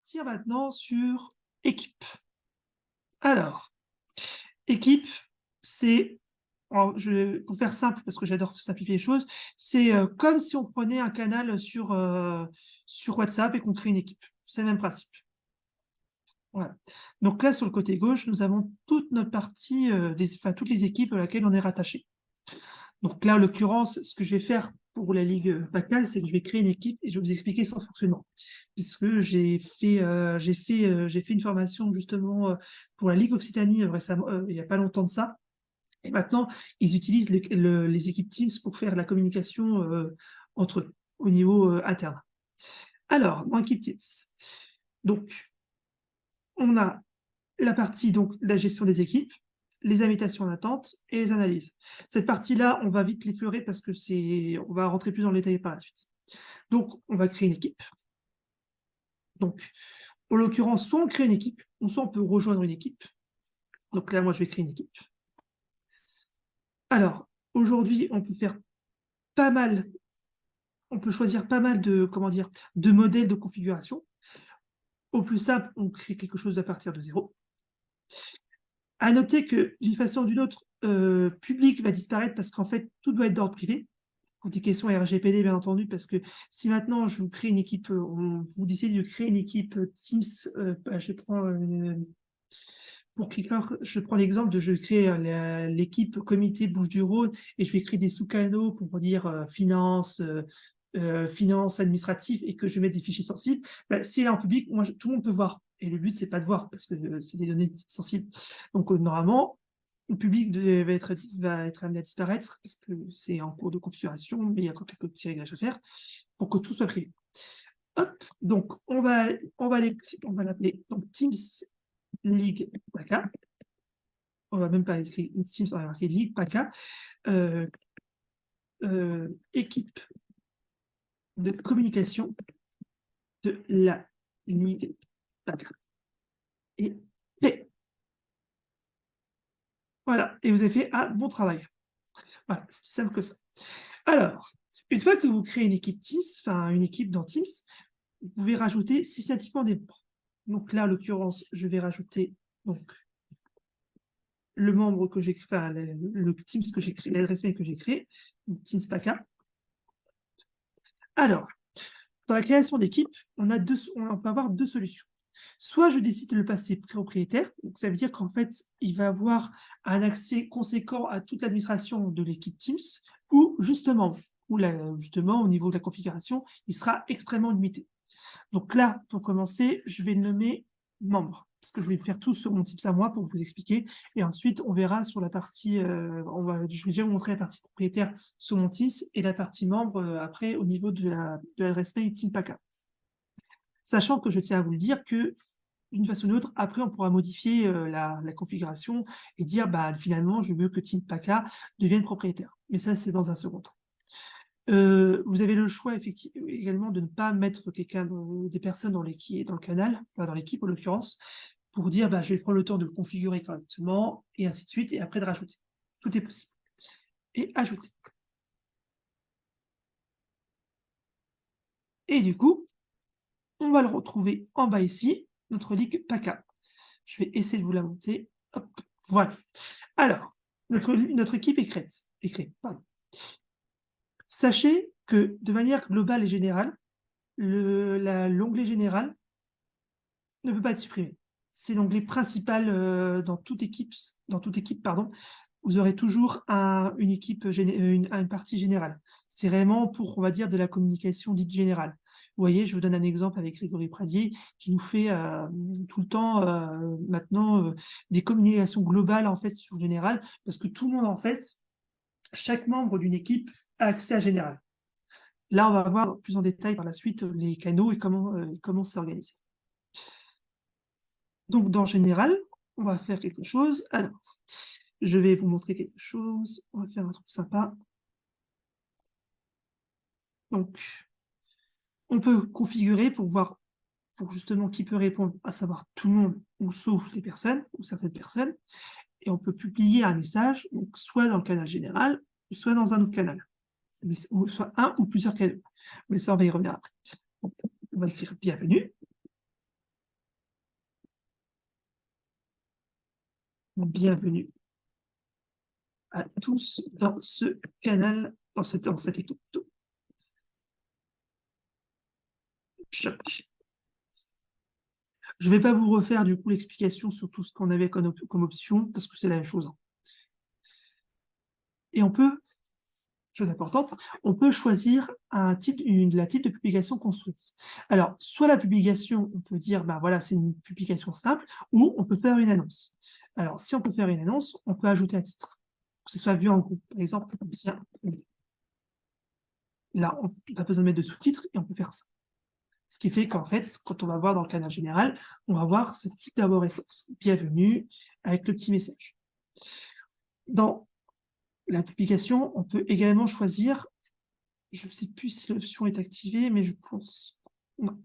partir maintenant sur équipe. Alors, équipe, c'est pour faire simple, parce que j'adore simplifier les choses, c'est, comme si on prenait un canal sur WhatsApp et qu'on crée une équipe. C'est le même principe. Voilà. Donc là, sur le côté gauche, nous avons toute notre partie, toutes les équipes à laquelle on est rattaché. Donc là, en l'occurrence, ce que je vais faire pour la Ligue PACA, c'est que je vais créer une équipe et je vais vous expliquer son fonctionnement. Puisque j'ai fait une formation justement pour la Ligue Occitanie récemment, il n'y a pas longtemps de ça. Et maintenant, ils utilisent les équipes Teams pour faire la communication entre eux, au niveau interne. Alors, dans équipe Teams, donc, on a la partie, donc, la gestion des équipes, les invitations en attente et les analyses. Cette partie-là, on va vite l'effleurer parce que on va rentrer plus dans le détail par la suite. Donc, on va créer une équipe. Donc, en l'occurrence, soit on crée une équipe, ou soit on peut rejoindre une équipe. Donc là, moi, je vais créer une équipe. Alors, aujourd'hui, on peut faire pas mal, on peut choisir pas mal de, comment dire, de modèles de configuration. Au plus simple, on crée quelque chose à partir de zéro. À noter que, d'une façon ou d'une autre, public va disparaître parce qu'en fait, tout doit être d'ordre privé. Pour des questions RGPD, bien entendu, parce que si maintenant je vous crée une équipe, vous décidez de créer une équipe Teams, je prends pour quelqu'un, je prends l'exemple de je crée l'équipe comité Bouches-du-Rhône et je vais créer des sous-canaux pour dire finance, finance administrative et que je mets des fichiers sensibles. Ben, si elle est en public, tout le monde peut voir. Et le but, c'est pas de voir parce que c'est des données sensibles. Donc, normalement, le public va être amené à disparaître parce que c'est en cours de configuration, mais il y a encore quelques petits réglages à faire pour que tout soit privé. Hop, donc on va l'appeler donc Teams Ligue PACA. On va même pas écrire Teams, on va marquer Ligue PACA. Euh, équipe de communication de la Ligue PACA. Et voilà, et vous avez fait un bon travail. Voilà, c'est aussi simple que ça. Alors, une fois que vous créez une équipe Teams, enfin une équipe dans Teams, vous pouvez rajouter systématiquement des membres. Donc là, en l'occurrence, je vais rajouter donc le membre que j'ai créé, enfin le Teams que j'ai créé, l'adresse mail que j'ai créé, Teams PACA. Alors, dans la création d'équipe, on peut avoir deux solutions. Soit je décide de le passer propriétaire, donc ça veut dire qu'en fait, il va avoir un accès conséquent à toute l'administration de l'équipe Teams, ou justement, justement, au niveau de la configuration, il sera extrêmement limité. Donc là, pour commencer, je vais le nommer membre, parce que je vais faire tout sur mon Teams à moi pour vous expliquer, et ensuite on verra sur la partie, je vais déjà vous montrer la partie propriétaire sur mon Teams, et la partie membre après au niveau de l'adresse mail Team PACA. Sachant que je tiens à vous le dire que d'une façon ou d'une autre, après on pourra modifier la configuration et dire bah finalement je veux que Team PACA devienne propriétaire. Mais ça c'est dans un second temps. Vous avez le choix effectivement également de ne pas mettre des personnes dans le canal, enfin dans l'équipe en l'occurrence, pour dire bah je vais prendre le temps de le configurer correctement et ainsi de suite et après de rajouter. Tout est possible. Et ajouter. Et du coup, on va le retrouver en bas ici, notre ligue PACA. Je vais essayer de vous la monter. Hop, voilà. Alors, notre équipe est créée. Pardon. Sachez que de manière globale et générale, l'onglet général ne peut pas être supprimé. C'est l'onglet principal dans toute équipe, pardon. Vous aurez toujours une partie générale. C'est vraiment pour, on va dire, de la communication dite générale. Vous voyez, je vous donne un exemple avec Grégory Pradier qui nous fait tout le temps maintenant des communications globales en fait sur général, parce que tout le monde en fait, chaque membre d'une équipe a accès à général. Là, on va voir plus en détail par la suite les canaux et comment c'est organisé. Donc, dans général, on va faire quelque chose. Alors, je vais vous montrer quelque chose. On va faire un truc sympa. Donc, on peut configurer pour voir, pour justement qui peut répondre, à savoir tout le monde, ou sauf les personnes, ou certaines personnes. Et on peut publier un message, donc soit dans le canal général, soit dans un autre canal. Ou soit un ou plusieurs canaux. Mais ça, on va y revenir après. Donc, on va écrire bienvenue. Bienvenue à tous dans ce canal, dans cette équipe. Choc. Je ne vais pas vous refaire du coup l'explication sur tout ce qu'on avait comme option, parce que c'est la même chose. Et on peut, chose importante, on peut choisir la type de publication qu'on souhaite. Alors, soit la publication, on peut dire, ben voilà, c'est une publication simple, ou on peut faire une annonce. Alors, si on peut faire une annonce, on peut ajouter un titre, que ce soit vu en groupe. Par exemple, là, on n'a pas besoin de mettre de sous-titres et on peut faire ça. Ce qui fait qu'en fait, quand on va voir dans le canal général, on va voir ce type d'arborescence. Bienvenue, avec le petit message. Dans la publication, on peut également choisir, je ne sais plus si l'option est activée, mais je pense, non,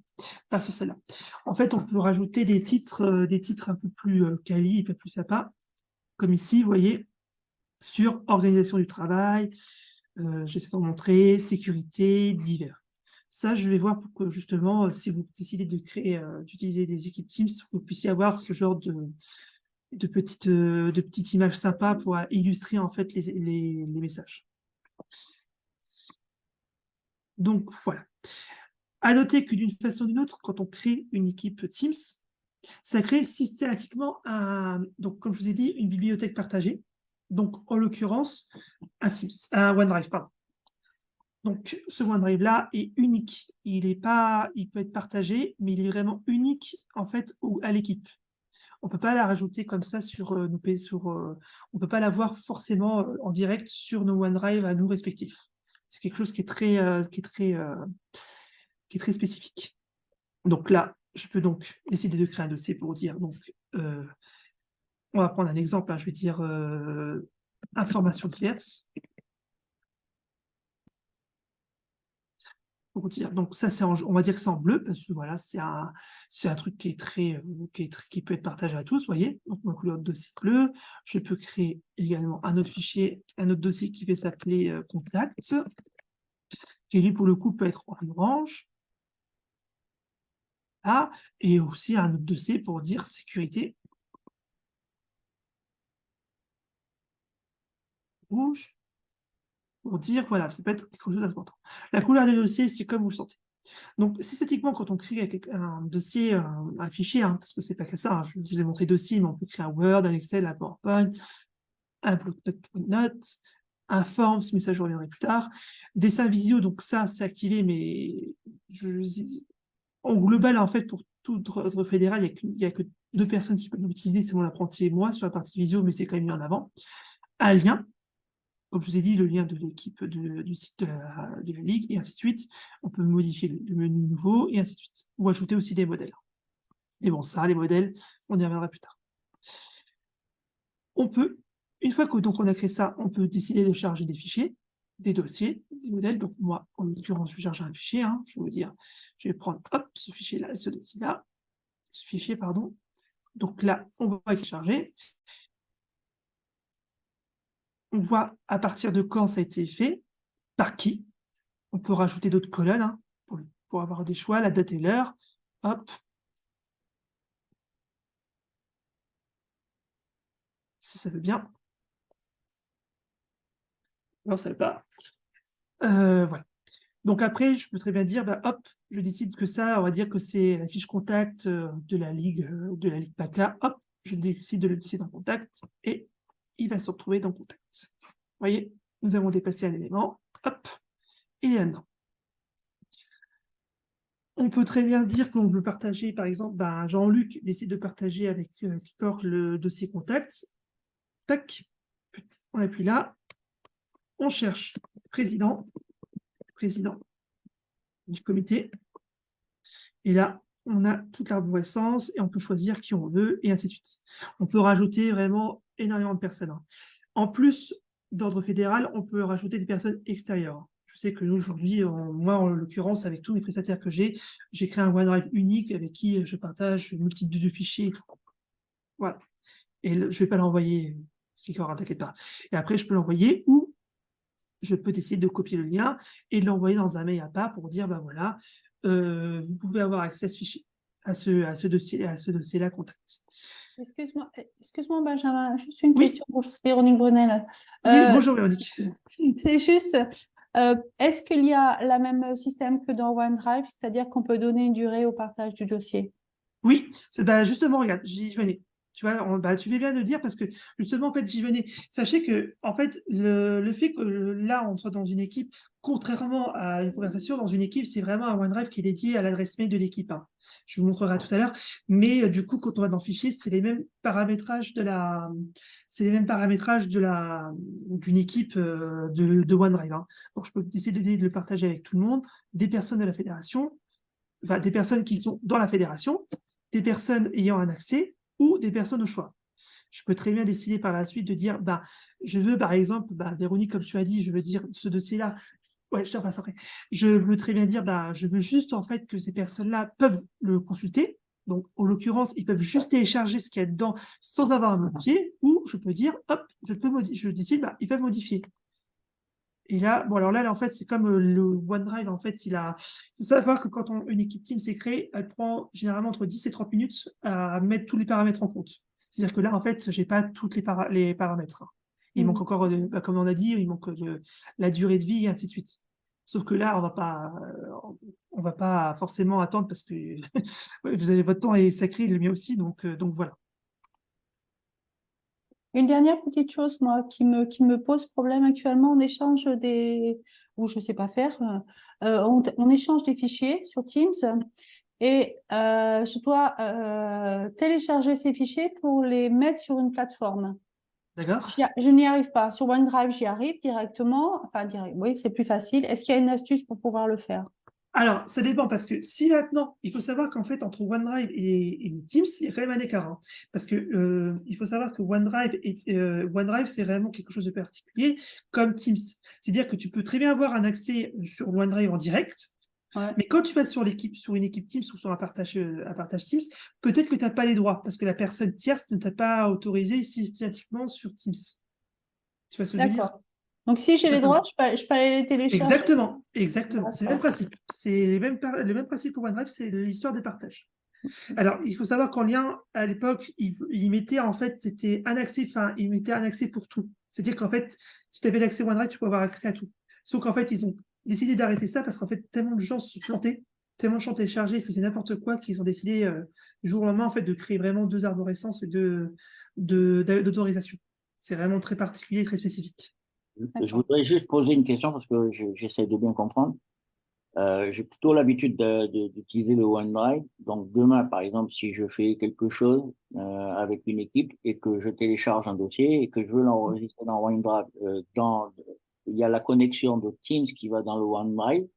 pas sur celle-là. En fait, on peut rajouter des titres un peu plus quali, un peu plus sympas, comme ici, vous voyez, sur organisation du travail, j'essaie de montrer, sécurité, divers. Ça, je vais voir pour que justement, si vous décidez de créer, d'utiliser des équipes Teams, vous puissiez avoir ce genre de petites images sympas pour illustrer en fait les messages. Donc voilà. À noter que d'une façon ou d'une autre, quand on crée une équipe Teams, ça crée systématiquement donc comme je vous ai dit, une bibliothèque partagée. Donc en l'occurrence, un OneDrive, pardon. Donc, ce OneDrive-là est unique. Il peut être partagé, mais il est vraiment unique, en fait, à l'équipe. On ne peut pas la rajouter comme ça sur nos PC, on ne peut pas l'avoir forcément en direct sur nos OneDrive à nous respectifs. C'est quelque chose qui est très spécifique. Donc là, je peux donc décider de créer un dossier pour dire, donc, on va prendre un exemple, hein, je vais dire informations diverses. Pour dire. Donc ça, on va dire que c'est en bleu, parce que voilà, c'est un truc qui peut être partagé à tous, vous voyez. Donc ma couleur de dossier bleu. Je peux créer également un autre fichier, un autre dossier qui va s'appeler contact, qui lui, pour le coup, peut être en orange. Ah, et aussi un autre dossier pour dire sécurité. Rouge. Pour dire, voilà, ça peut être quelque chose d'important. La couleur des dossiers, c'est comme vous le sentez. Donc, systématiquement, quand on crée un dossier, un fichier, hein, parce que c'est pas que ça, hein, je vous ai montré dossier, mais on peut créer un Word, un Excel, un PowerPoint, un bloc de notes, un Forms, mais ça, je reviendrai plus tard. Dessin visio, donc ça, c'est activé, mais en global, en fait, pour tout ordre fédéral, il n'y a que 2 personnes qui peuvent l'utiliser, c'est mon apprenti et moi, sur la partie visio, mais c'est quand même mis en avant. Un lien, comme je vous ai dit, le lien de l'équipe du site de la Ligue, et ainsi de suite. On peut modifier le menu nouveau, et ainsi de suite. Ou ajouter aussi des modèles. Et bon, ça, les modèles, on y reviendra plus tard. On peut, une fois que donc on a créé ça, on peut décider de charger des fichiers, des dossiers, des modèles. Donc moi, en l'occurrence, je vais charger un fichier. Hein, je vais vous dire, je vais prendre hop, ce fichier-là, ce dossier-là, ce fichier, pardon. Donc là, on voit qu'il est chargé. On voit à partir de quand ça a été fait, par qui. On peut rajouter d'autres colonnes hein, pour avoir des choix, la date et l'heure. Hop. Si ça veut bien. Non, ça ne veut pas. Voilà. Donc après, je peux très bien dire, bah, hop, je décide que ça, on va dire que c'est la fiche contact de la Ligue PACA. Hop, je décide de le glisser dans contact et il va se retrouver dans contact. Vous voyez, nous avons dépassé un élément. Hop, il est là-dedans. On peut très bien dire qu'on veut partager, par exemple, bah, Jean-Luc décide de partager avec Kikor le dossier contact. Tac, on appuie là. On cherche président du comité. Et là, on a toute l'arborescence et on peut choisir qui on veut et ainsi de suite. On peut rajouter vraiment énormément de personnes. Hein. En plus d'ordre fédéral, on peut rajouter des personnes extérieures. Je sais que nous, aujourd'hui, moi, en l'occurrence, avec tous mes prestataires que j'ai créé un OneDrive unique avec qui je partage une multitude de fichiers et tout. Voilà. Et je ne vais pas l'envoyer, t'inquiète pas. Et après, je peux l'envoyer ou je peux décider de copier le lien et de l'envoyer dans un mail à part pour dire, ben voilà, vous pouvez avoir accès à ce fichier, à ce dossier-là contact. Excuse-moi, Benjamin, juste une Oui, question pour Véronique Brunel. oui, Euh, bonjour Véronique. c'est juste, est-ce qu'il y a le même système que dans OneDrive, c'est-à-dire qu'on peut donner une durée au partage du dossier? Oui, bah, justement, regarde, j'y venais. Tu vois, bah, tu fais bien de le dire parce que justement, en fait, j'y venais. Sachez que, en fait, le fait que là, on soit dans une équipe, contrairement à une conversation, dans une équipe, c'est vraiment un OneDrive qui est dédié à l'adresse mail de l'équipe, hein. Je vous montrerai tout à l'heure. Mais du coup, quand on va dans le fichier, c'est les mêmes paramétrages d'une équipe de OneDrive, hein. Donc, je peux décider de le partager avec tout le monde, des personnes de la fédération, enfin, des personnes qui sont dans la fédération, des personnes ayant un accès ou des personnes au choix. Je peux très bien décider par la suite de dire, bah, je veux par exemple, bah, Véronique, comme tu as dit, je veux dire ce dossier-là. Ouais, je te repasse après. Je veux très bien dire, bah, je veux juste en fait que ces personnes-là peuvent le consulter. Donc, en l'occurrence, ils peuvent juste télécharger ce qu'il y a dedans sans avoir à modifier, ou je peux dire, hop, je décide, bah, ils peuvent modifier. Et là, bon, alors là, en fait, c'est comme le OneDrive, en fait, il faut savoir que quand une équipe Team s'est créée, elle prend généralement entre 10 et 30 minutes à mettre tous les paramètres en compte. C'est-à-dire que là, en fait, j'ai pas toutes les paramètres, hein. Il manque Mhm. encore, comme on a dit, il manque la durée de vie et ainsi de suite. Sauf que là, on va pas forcément attendre parce que vous avez votre temps est sacré, le mien aussi, donc voilà. Une dernière petite chose, moi, qui me pose problème actuellement, on échange ou je ne sais pas faire, on échange des fichiers sur Teams et je dois télécharger ces fichiers pour les mettre sur une plateforme. D'accord? Je n'y arrive pas. Sur OneDrive, j'y arrive directement. Enfin, oui, c'est plus facile. Est-ce qu'il y a une astuce pour pouvoir le faire? Alors, ça dépend parce que si maintenant, il faut savoir qu'en fait, entre OneDrive et Teams, il y a quand même un écart, hein. Parce que il faut savoir que OneDrive, c'est vraiment quelque chose de particulier, comme Teams. C'est-à-dire que tu peux très bien avoir un accès sur OneDrive en direct, Ouais. mais quand tu vas sur une équipe Teams ou sur un partage Teams, peut-être que tu n'as pas les droits parce que la personne tierce ne t'a pas autorisé systématiquement sur Teams. Tu vois ce que je veux dire? D'accord. Donc, si j'ai les droits, Exactement. je peux aller les télécharger. Exactement, exactement. C'est le même D'accord. principe. C'est le même principe pour OneDrive, c'est l'histoire des partages. Alors, il faut savoir qu'en lien, à l'époque, il mettait en fait, c'était un accès, enfin, il mettait un accès pour tout. C'est-à-dire qu'en fait, si tu avais l'accès OneDrive, tu peux avoir accès à tout. Sauf qu'en fait, ils ont décidé d'arrêter ça parce qu'en fait, tellement de gens se plantaient, tellement de gens téléchargeaient, ils faisaient n'importe quoi, qu'ils ont décidé du jour au lendemain en fait de créer vraiment deux arborescences d'autorisation. C'est vraiment très particulier et très spécifique. Je D'accord. voudrais juste poser une question parce que j'essaie de bien comprendre. J'ai plutôt l'habitude d'utiliser le OneDrive. Donc demain, par exemple, si je fais quelque chose avec une équipe et que je télécharge un dossier et que je veux l'enregistrer dans OneDrive, il y a la connexion de Teams qui va dans le OneDrive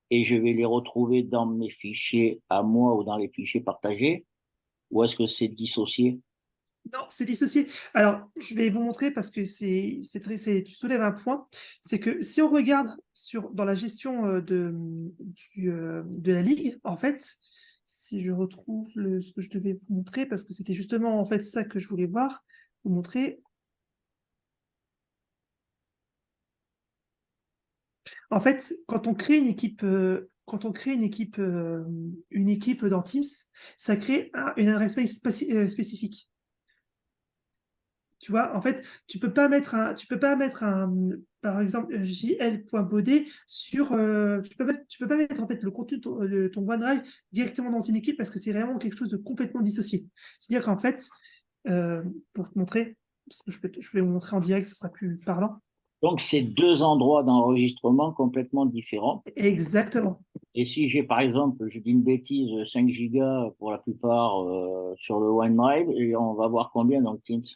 et je vais les retrouver dans mes fichiers à moi ou dans les fichiers partagés, ou est-ce que c'est dissocié? Non, c'est dissocié. Alors, je vais vous montrer parce que tu soulèves un point. C'est que si on regarde dans la gestion de la ligue, en fait, si je retrouve ce que je devais vous montrer, parce que c'était justement en fait ça que je voulais vous montrer. En fait, quand on crée une équipe dans Teams, ça crée une adresse mail spécifique. Tu vois, en fait, tu peux pas mettre par exemple, jl.baudet tu peux pas mettre en fait le contenu de ton OneDrive directement dans une équipe parce que c'est vraiment quelque chose de complètement dissocié. C'est-à-dire qu'en fait, pour te montrer, parce que je vais vous montrer en direct, ça sera plus parlant. Donc, c'est deux endroits d'enregistrement complètement différents. Exactement. Et si j'ai, par exemple, je dis une bêtise, 5 gigas pour la plupart sur le OneDrive, et on va voir combien dans le Teams.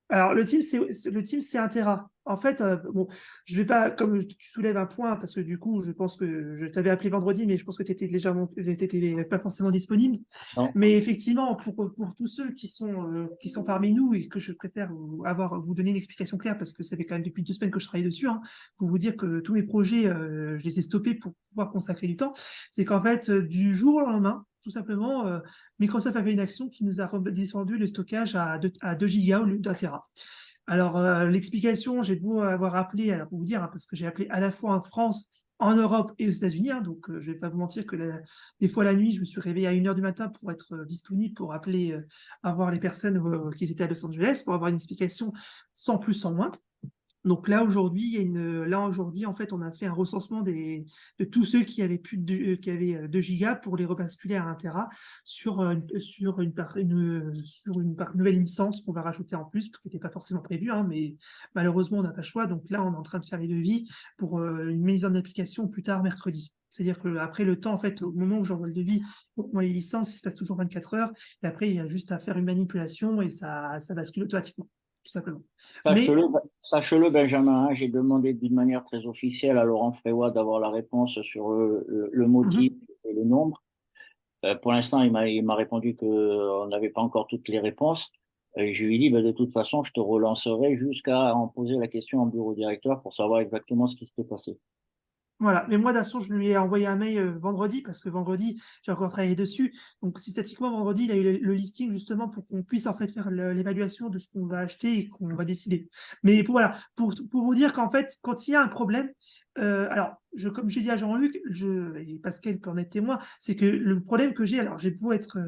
Alors, le team, c'est un Tera. En fait, bon, je vais pas, comme tu soulèves un point, parce que du coup, je pense que je t'avais appelé vendredi, mais je pense que tu étais t'étais pas forcément disponible. Non? Mais effectivement, pour tous ceux qui sont parmi nous et que je préfère vous donner une explication claire, parce que ça fait quand même depuis 2 semaines que je travaille dessus, hein, pour vous dire que tous mes projets, je les ai stoppés pour pouvoir consacrer du temps, c'est qu'en fait, du jour au lendemain, tout simplement, Microsoft avait une action qui nous a descendu le stockage à 2 gigas au lieu d'un Tera. Alors, l'explication, j'ai beau avoir appelé, pour vous dire, hein, parce que j'ai appelé à la fois en France, en Europe et aux États-Unis, hein, donc je vais pas vous mentir que des fois la nuit, je me suis réveillé à 1h du matin pour être disponible, pour appeler, avoir les personnes qui étaient à Los Angeles, pour avoir une explication sans plus, sans moins. Donc là aujourd'hui, en fait, on a fait un recensement de tous ceux qui avaient plus de qui avaient 2 gigas pour les rebasculer à 1 Tera sur une nouvelle licence qu'on va rajouter en plus, qui n'était pas forcément prévu, hein, mais malheureusement on n'a pas le choix. Donc là, on est en train de faire les devis pour une mise en application plus tard mercredi. C'est-à-dire qu'après le temps, en fait, au moment où j'envoie le devis pour moi les licences, il se passe toujours 24 heures. Et après, il y a juste à faire une manipulation et ça bascule automatiquement, tout simplement. Mais Sache-le, sache-le, Benjamin, hein, j'ai demandé d'une manière très officielle à Laurent Frévoix d'avoir la réponse sur le motif mhm. et le nombre. Pour l'instant, il m'a répondu qu'on n'avait pas encore toutes les réponses. Je lui ai dit, ben, de toute façon, je te relancerai jusqu'à en poser la question en bureau directeur pour savoir exactement ce qui s'était passé. Voilà, mais moi, de toute façon, je lui ai envoyé un mail vendredi, parce que vendredi, j'ai encore travaillé dessus. Donc, systématiquement, vendredi, il a eu le listing justement pour qu'on puisse en fait faire l'évaluation de ce qu'on va acheter et qu'on va décider. Mais voilà, pour vous dire qu'en fait, quand il y a un problème, alors, comme j'ai dit à Jean-Luc, et Pascal peut en être témoin, c'est que le problème que j'ai, alors, j'ai beau être,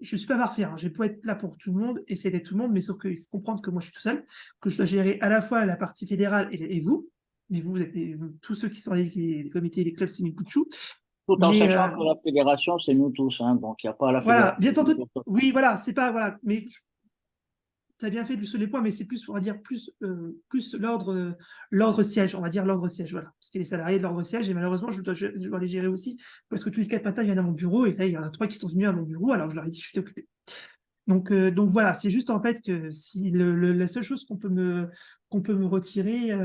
je suis pas parfait, hein, j'ai beau être là pour tout le monde, essayer d'être tout le monde, mais sauf qu'il faut comprendre que moi, je suis tout seul, que je dois gérer à la fois la partie fédérale et vous. Mais vous êtes tous ceux qui sont les comités, les clubs, c'est mes coups de chou. Tout en Mais sachant que la fédération, c'est nous tous, hein, donc il n'y a pas la voilà, fédération. bien entendu. Oui, voilà, c'est pas voilà. Mais tu as bien fait de lui soulever les points, mais c'est plus, on va dire, plus l'ordre siège, on va dire l'ordre siège, voilà. Parce qu'il est salarié de l'ordre siège, et malheureusement, je dois les gérer aussi, parce que tous les 4 matins, ils viennent à mon bureau, et là, il y en a 3 qui sont venus à mon bureau, alors je leur ai dit, je suis occupé. Donc voilà, c'est juste en fait que si la seule chose qu'on peut me retirer,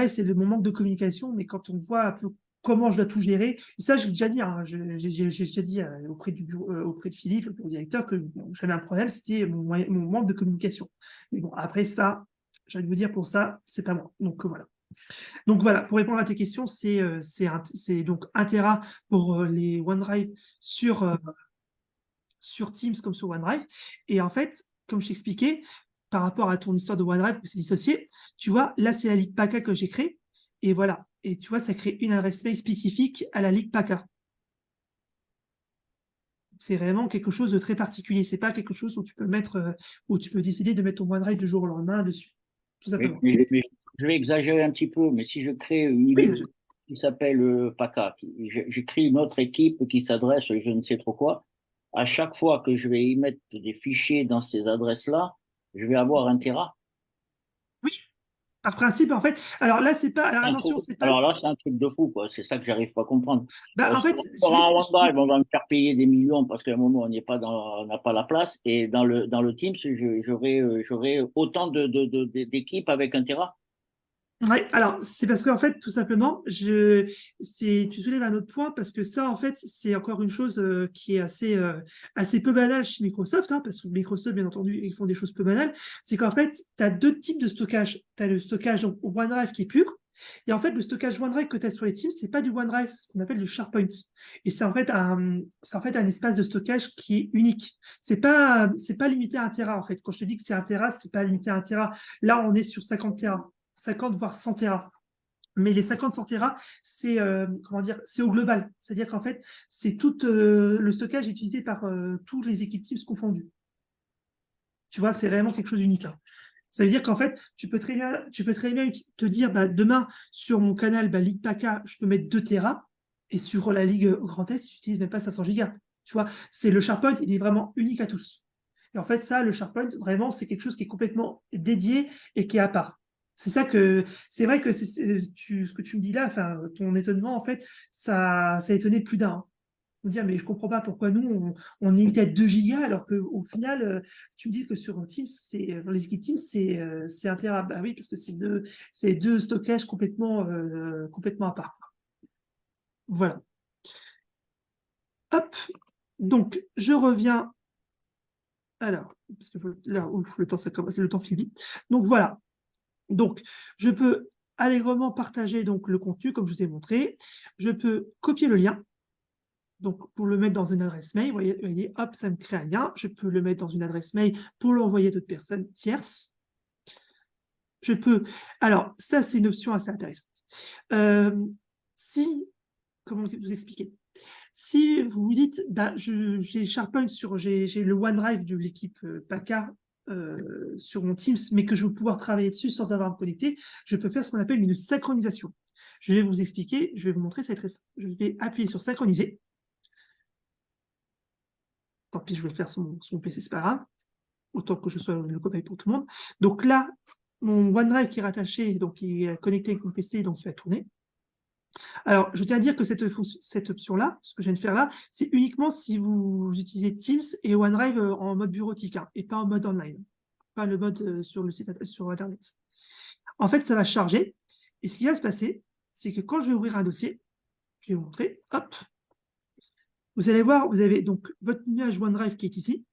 c'est le manque de communication. Mais quand on voit un peu comment je dois tout gérer, et ça j'ai déjà dit, hein, j'ai déjà dit auprès du bureau, auprès de Philippe, le directeur, que bon, j'avais un problème, c'était mon manque de communication. Mais bon, après ça, j'ai envie de vous dire pour ça, c'est pas moi. Donc voilà. Donc voilà, pour répondre à tes questions, c'est donc un Tera pour les OneDrive sur Teams comme sur OneDrive. Et en fait, comme je t'expliquais, par rapport à ton histoire de OneDrive, que c'est dissocié, tu vois, là, c'est la ligue PACA que j'ai créée. Et voilà. Et tu vois, ça crée une adresse mail spécifique à la ligue PACA. C'est vraiment quelque chose de très particulier. C'est pas quelque chose où tu peux où tu peux décider de mettre ton OneDrive du jour au lendemain dessus. Tout Mais, simplement. mais- mais je vais exagérer un petit peu, mais si je crée une Oui, ligue qui s'appelle PACA, j'écris une autre équipe qui s'adresse, je ne sais trop quoi, à chaque fois que je vais y mettre des fichiers dans ces adresses-là, je vais avoir un Tera. oui, par principe, en fait. Alors là, c'est pas. Alors attention, c'est pas. Alors là, c'est un truc de fou, quoi. C'est ça que j'arrive pas à comprendre. Bah, en Si fait, on fera un je vais OneDrive, on va me faire payer des millions parce qu'à un moment, on n'a pas la place. Et dans le Teams, j'aurai autant d'équipes avec un Tera. Ouais, alors c'est parce qu'en fait, tout simplement, tu soulèves un autre point parce que ça, en fait, c'est encore une chose qui est assez peu banale chez Microsoft, hein, parce que Microsoft, bien entendu, ils font des choses peu banales. C'est qu'en fait, tu as deux types de stockage. Tu as le stockage donc, OneDrive qui est pur, et en fait, le stockage OneDrive que tu as sur les Teams, c'est pas du OneDrive, c'est ce qu'on appelle du SharePoint. Et c'est en fait un espace de stockage qui est unique. C'est pas limité à 1 Tera, en fait. Quand je te dis que c'est 1 Tera, c'est pas limité à 1 Tera. Là, on est sur 50 Tera. 50 voire 100 Tera. Mais les 50 100 Tera, c'est comment dire, c'est au global. C'est-à-dire qu'en fait, c'est tout le stockage utilisé par toutes les équipes Teams confondues. Tu vois, c'est vraiment quelque chose d'unique, hein. Ça veut dire qu'en fait, tu peux très bien te dire, bah, demain, sur mon canal Ligue PACA, je peux mettre 2 Tera, et sur la Ligue Grand Est, tu n'utilises même pas 500 gigas. Tu vois, c'est le SharePoint, il est vraiment unique à tous. Et en fait, ça, le SharePoint, vraiment, c'est quelque chose qui est complètement dédié et qui est à part. C'est vrai que ce que tu me dis là, enfin, ton étonnement, en fait, ça a étonné plus d'un, hein. Me dire, mais je comprends pas pourquoi nous, on est limité à 2 gigas, alors qu'au final, tu me dis que sur Teams, dans les équipes Teams, c'est 1 Tera. Bah oui, parce que c'est deux stockages complètement à part. Voilà. Hop. Donc, je reviens. Alors, parce que là, ouf, le temps, ça commence, le temps file vite. Donc, voilà. Donc, je peux allègrement partager donc, le contenu, comme je vous ai montré. Je peux copier le lien. Donc, pour le mettre dans une adresse mail, vous voyez, hop, ça me crée un lien. Je peux le mettre dans une adresse mail pour l'envoyer à d'autres personnes tierces. Je peux. Alors, ça, c'est une option assez intéressante. si, comment vous expliquer? Si vous vous dites, bah, j'ai SharePoint j'ai le OneDrive de l'équipe PACA sur mon Teams, mais que je veux pouvoir travailler dessus sans avoir à me connecter, je peux faire ce qu'on appelle une synchronisation. Je vais vous expliquer, je vais vous montrer, c'est très simple. Je vais appuyer sur synchroniser. Tant pis, je vais le faire sur mon PC, c'est pas grave. Autant que je sois le copain pour tout le monde. Donc là, mon OneDrive qui est rattaché, donc il est connecté avec mon PC, donc il va tourner. Alors, je tiens à dire que cette option-là, ce que je viens de faire là, c'est uniquement si vous utilisez Teams et OneDrive en mode bureautique, hein, et pas en mode online, pas le mode sur le site sur Internet. En fait, ça va charger, et ce qui va se passer, c'est que quand je vais ouvrir un dossier, je vais vous montrer, hop, vous allez voir, vous avez donc votre nuage OneDrive qui est ici.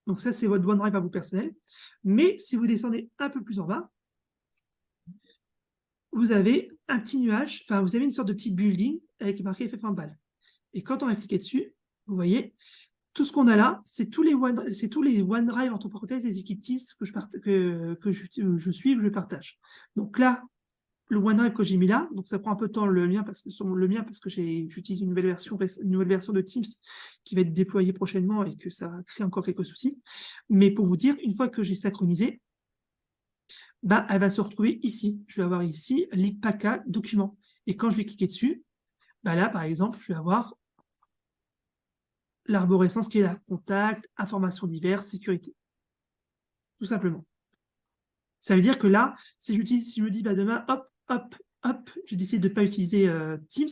Donc ça, c'est votre OneDrive à vous personnel. Mais si vous descendez un peu plus en bas, vous avez un petit nuage, enfin, vous avez une sorte de petit building avec marqué FF1 balle. Et quand on va cliquer dessus, vous voyez, tout ce qu'on a là, c'est tous les OneDrive, entre parenthèses, des équipes Teams que je suis, que je partage. Donc là, le OneDrive que j'ai mis là, donc ça prend un peu de temps le mien parce que j'utilise une nouvelle version de Teams qui va être déployée prochainement et que ça crée encore quelques soucis. Mais pour vous dire, une fois que j'ai synchronisé, bah, elle va se retrouver ici. Je vais avoir ici l'IPACA document. Et quand je vais cliquer dessus, bah là, par exemple, je vais avoir l'arborescence qui est là. Contact, informations diverses, sécurité. Tout simplement. Ça veut dire que là, si je me dis, bah, demain, hop, hop, hop, j'ai décidé de ne pas utiliser Teams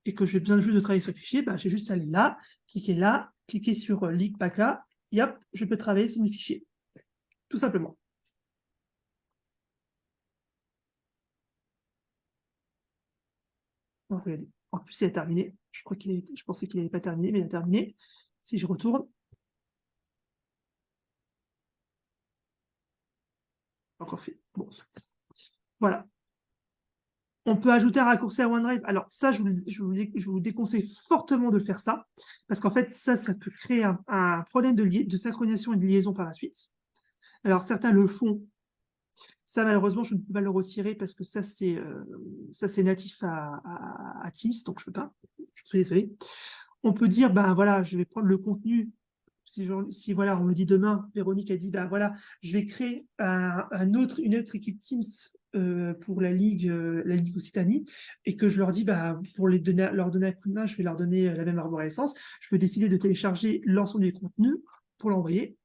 et que j'ai besoin juste de travailler sur le fichier, bah, j'ai juste à aller là, cliquer sur l'IPACA, et hop, je peux travailler sur mes fichiers. Tout simplement. Donc, regardez. En plus, il a terminé. Je pensais qu'il n'avait pas terminé, mais il a terminé. Si je retourne. Encore fait. Bon, voilà. On peut ajouter un raccourci à OneDrive. Alors ça, je vous déconseille fortement de faire ça, parce qu'en fait, ça peut créer un problème de synchronisation et de liaison par la suite. Alors certains le font. Ça, malheureusement, je ne peux pas le retirer parce que ça, c'est natif à Teams, donc je ne peux pas. Je suis désolé. On peut dire, ben voilà, je vais prendre le contenu. Si voilà, on me dit demain, Véronique a dit, ben voilà, je vais créer une autre équipe Teams pour la Ligue Occitanie, et que je leur dis, bah, pour leur donner un coup de main, je vais leur donner la même arborescence. Je peux décider de télécharger l'ensemble du contenu pour l'envoyer.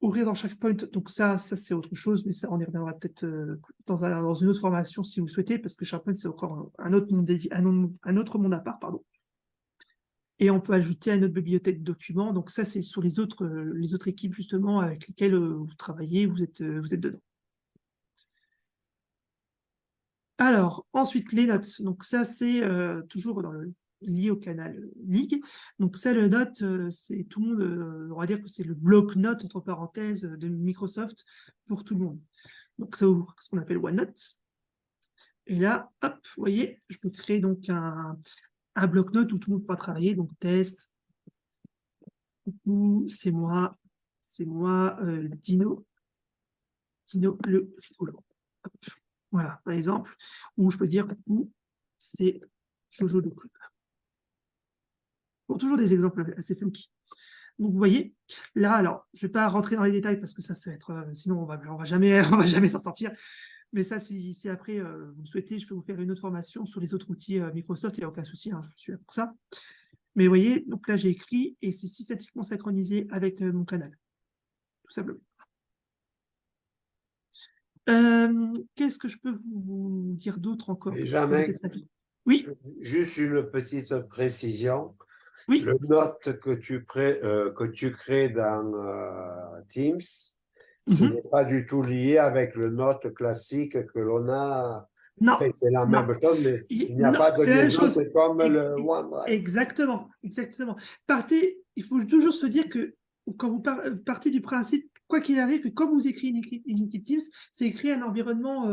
Ouvrir dans SharePoint, donc ça c'est autre chose, mais ça on y reviendra peut-être dans une autre formation si vous le souhaitez, parce que SharePoint c'est encore un autre monde à part, pardon. Et on peut ajouter à notre bibliothèque de documents, donc ça c'est sur les autres équipes justement avec lesquelles vous travaillez, vous êtes dedans. Alors, ensuite les notes, donc ça c'est toujours lié au canal Ligue. Donc ça, le note, c'est tout le monde, on va dire que c'est le bloc-notes, entre parenthèses, de Microsoft pour tout le monde. Donc ça ouvre ce qu'on appelle OneNote. Et là, hop, vous voyez, je peux créer donc un bloc-notes où tout le monde pourra travailler. Donc test, coucou, c'est moi, Dino le rigolo. Hop, voilà, par exemple, où je peux dire coucou, c'est Jojo le club. Bon, toujours des exemples assez funky. Donc, vous voyez, là, alors, je ne vais pas rentrer dans les détails parce que ça va être, sinon on va jamais s'en sortir. Mais ça, si après vous le souhaitez, je peux vous faire une autre formation sur les autres outils Microsoft, il n'y a aucun souci, hein, je suis là pour ça. Mais vous voyez, donc là, j'ai écrit et c'est systématiquement synchronisé avec mon canal, tout simplement. Qu'est-ce que je peux vous dire d'autre encore? Benjamin, oui. Juste une petite précision. Oui. Le note que tu crées dans Teams, ce n'est pas du tout lié avec le note classique que l'on a. Non. En fait, c'est la même chose, mais il n'y a pas de liaison, c'est comme le OneDrive. Exactement. Il faut toujours se dire que quand vous partez du principe, quoi qu'il arrive, que quand vous écrivez une équipe Teams, c'est écrit un environnement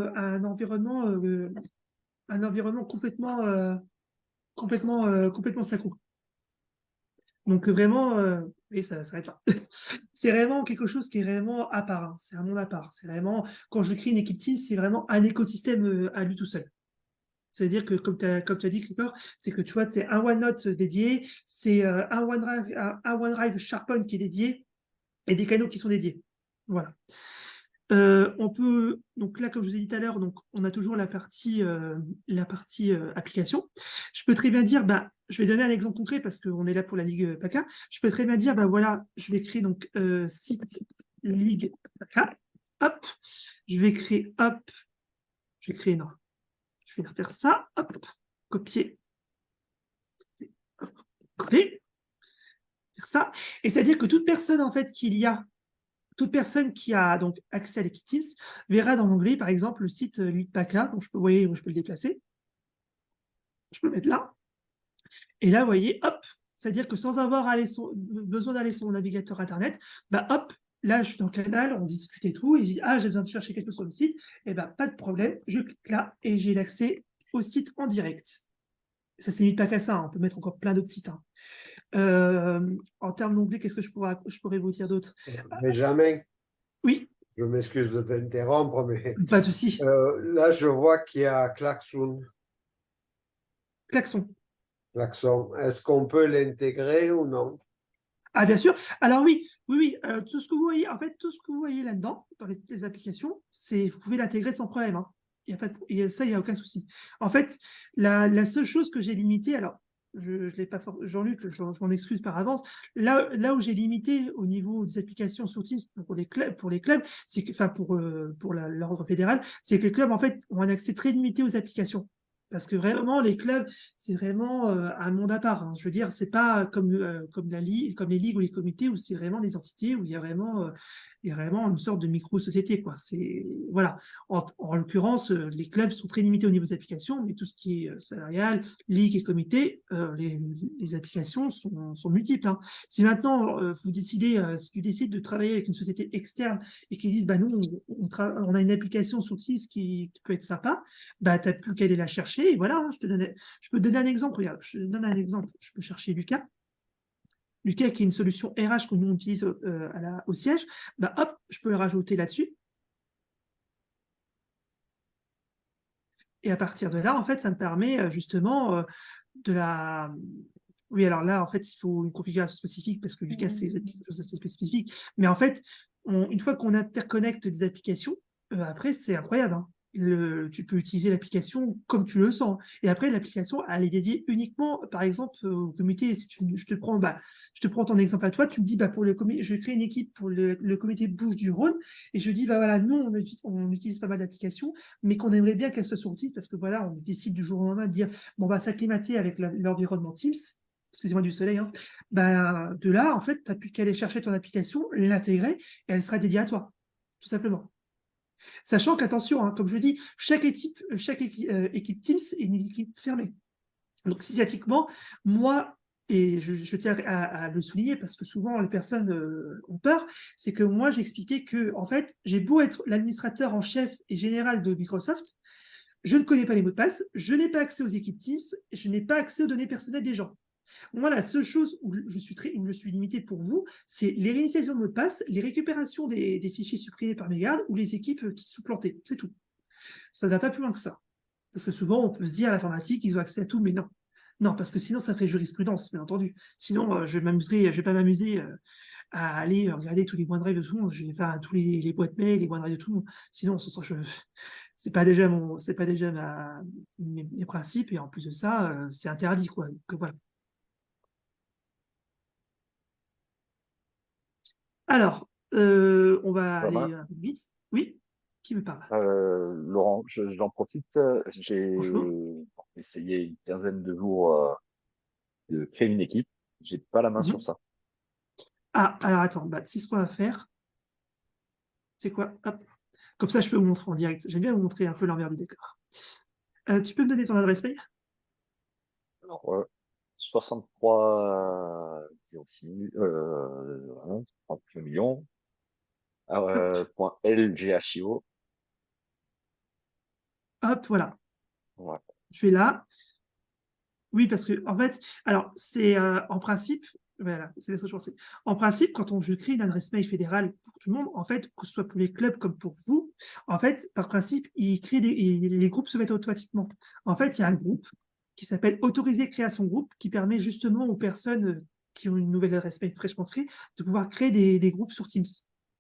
complètement synchro. Donc vraiment, et ça s'arrête là. C'est vraiment quelque chose qui est vraiment à part. Hein. C'est un monde à part. C'est vraiment, quand je crée une équipe Teams, c'est vraiment un écosystème à lui tout seul. C'est-à-dire que, comme tu as dit, Creeper, c'est que tu vois, c'est un OneNote dédié, c'est un OneDrive SharePoint qui est dédié, et des canaux qui sont dédiés. Voilà. On peut, donc là, comme je vous ai dit tout à l'heure, donc on a toujours la partie application. Je peux très bien dire, bah, je vais donner un exemple concret parce qu'on est là pour la Ligue PACA. Je peux très bien dire, bah voilà, je vais créer donc site Ligue PACA. Hop, je vais créer, hop, non, je vais faire ça, hop, copier, hop, copier, faire ça. Et c'est-à-dire que toute personne en fait toute personne qui a donc accès à l'équipe Teams verra dans l'onglet, par exemple, le site Ligue PACA, donc vous voyez où je peux le déplacer. Je peux le mettre là. Et là, vous voyez, hop, c'est-à-dire que sans avoir besoin d'aller sur mon navigateur Internet, bah hop, là, je suis dans le canal, on discute et tout, et je dis, ah, j'ai besoin de chercher quelque chose sur le site, et bah pas de problème, je clique là, et j'ai l'accès au site en direct. Ça ne se limite pas qu'à ça, hein, on peut mettre encore plein d'autres sites. Hein. En termes d'onglet, qu'est-ce que je pourrais vous dire d'autre? Benjamin, Oui, je m'excuse de t'interrompre, mais pas de souci. là, je vois qu'il y a Klaxon. Klaxon. Klaxon. Est-ce qu'on peut l'intégrer ou non? Ah, bien sûr. Alors oui, tout ce que vous voyez, en fait, tout ce que vous voyez là-dedans, dans les applications, vous pouvez l'intégrer sans problème. Hein. Il y a pas ça, il n'y a aucun souci. En fait, la seule chose que j'ai limitée, alors, je l'ai pas Jean-Luc, je m'en excuse par avance. Là où j'ai limité au niveau des applications sur Teams pour les clubs, c'est que, enfin pour l'ordre fédéral, c'est que les clubs en fait ont un accès très limité aux applications. Parce que vraiment, les clubs, c'est vraiment un monde à part. Hein. Je veux dire, c'est pas comme les ligues ou les comités où c'est vraiment des entités où il y a vraiment une sorte de micro-société, quoi. Voilà. En l'occurrence, les clubs sont très limités au niveau des applications, mais tout ce qui est salarial, ligue et comité, les applications sont multiples. Hein. Si maintenant si tu décides de travailler avec une société externe et qu'ils disent, bah nous, on a une application sur Teams qui peut être sympa, bah tu n'as plus qu'à aller la chercher et voilà. Hein, je peux te donner un exemple. Regarde, je te donne un exemple. Je peux chercher Lucas. Lucas qui est une solution RH que nous on utilise au siège, bah hop, je peux le rajouter là-dessus. Et à partir de là, en fait, ça me permet justement de la. Oui, alors là, en fait, il faut une configuration spécifique parce que Lucas, c'est quelque chose d'assez spécifique. Mais en fait, une fois qu'on interconnecte des applications, après, c'est incroyable. Hein. Tu peux utiliser l'application comme tu le sens. Et après, l'application, elle est dédiée uniquement, par exemple, au comité. Si je te prends ton exemple à toi, tu me dis, bah, pour le comité, je crée une équipe pour le comité Bouches-du-Rhône, et je dis, bah voilà, nous, on utilise pas mal d'applications, mais qu'on aimerait bien qu'elles soient sur Teams parce que voilà, on décide du jour au lendemain de dire, bon, bah, s'acclimater avec l'environnement Teams. Excusez-moi du soleil, hein. Bah, de là, en fait, tu n'as plus qu'à aller chercher ton application, l'intégrer, et elle sera dédiée à toi, tout simplement. Sachant qu'attention, hein, comme je dis, chaque équipe Teams est une équipe fermée. Donc, systématiquement, moi, et je tiens à le souligner parce que souvent les personnes ont peur, c'est que moi, j'ai expliqué que, en fait, j'ai beau être l'administrateur en chef et général de Microsoft, je ne connais pas les mots de passe, je n'ai pas accès aux équipes Teams, je n'ai pas accès aux données personnelles des gens. Moi, la seule chose où je suis limité pour vous, c'est les réinitialisations de mots de passe, les récupérations des fichiers supprimés par mégarde ou les équipes qui sont plantées. C'est tout. Ça ne va pas plus loin que ça. Parce que souvent, on peut se dire à l'informatique, ils ont accès à tout, mais non. Non, parce que sinon, ça ferait jurisprudence, bien entendu. Sinon, je vais pas m'amuser à aller regarder tous les OneDrive de tout le monde. Je vais faire tous les boîtes mail, les OneDrive de tout le monde. Sinon, c'est pas déjà mes principes, et en plus de ça, c'est interdit, quoi. Donc, voilà. Alors, on va Romain, aller un peu vite. Oui, qui me parle? Laurent, j'en profite. J'ai Bonjour. essayé une quinzaine de jours de créer une équipe. J'ai pas la main sur Mhm. ça. Ah, alors attends, bah, c'est ce qu'on va faire. C'est quoi? Hop. Comme ça, je peux vous montrer en direct. J'aime bien vous montrer un peu l'envers du décor. Tu peux me donner ton adresse mail? Alors, 63 06 30 millions Hop, point LGHIO. hop, voilà. Ouais. Je suis là. Oui, parce que en fait, alors c'est en principe, Voilà, c'est ce que je pensais. En principe, quand je crée une adresse mail fédérale pour tout le monde, en fait, que ce soit pour les clubs comme pour vous, en fait, par principe, les groupes se mettent automatiquement. En fait, il y a un groupe qui s'appelle Autoriser création groupe, qui permet justement aux personnes qui ont une nouvelle adresse mail fraîchement créée de pouvoir créer des groupes sur Teams.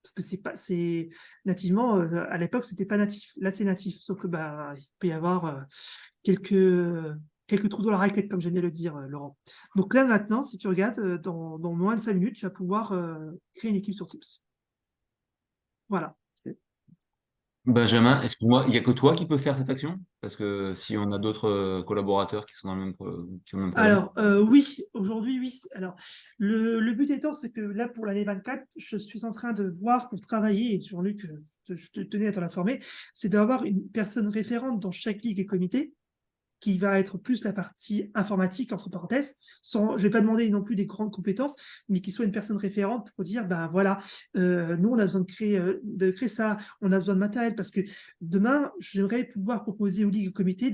Parce que c'est nativement, à l'époque, c'était pas natif. Là, c'est natif. Sauf que bah, il peut y avoir quelques trous dans la raquette, comme j'aime bien le dire, Laurent. Donc là, maintenant, si tu regardes, dans moins de 5 minutes, tu vas pouvoir créer une équipe sur Teams. Voilà. Benjamin, excuse-moi, il n'y a que toi qui peux faire cette action? Parce que si on a d'autres collaborateurs qui sont dans le même, qui ont le même problème. Alors, oui, aujourd'hui, oui. Alors, le but étant, c'est que là, pour l'année 24, je suis en train de voir pour travailler, et Jean-Luc, je te tenais à t'en informer, c'est d'avoir une personne référente dans chaque ligue et comité, qui va être plus la partie informatique, entre parenthèses, je ne vais pas demander non plus des grandes compétences, mais qui soit une personne référente pour dire, ben voilà, nous, on a besoin de créer ça, on a besoin de matériel, parce que demain, j'aimerais pouvoir proposer aux ligues et aux comités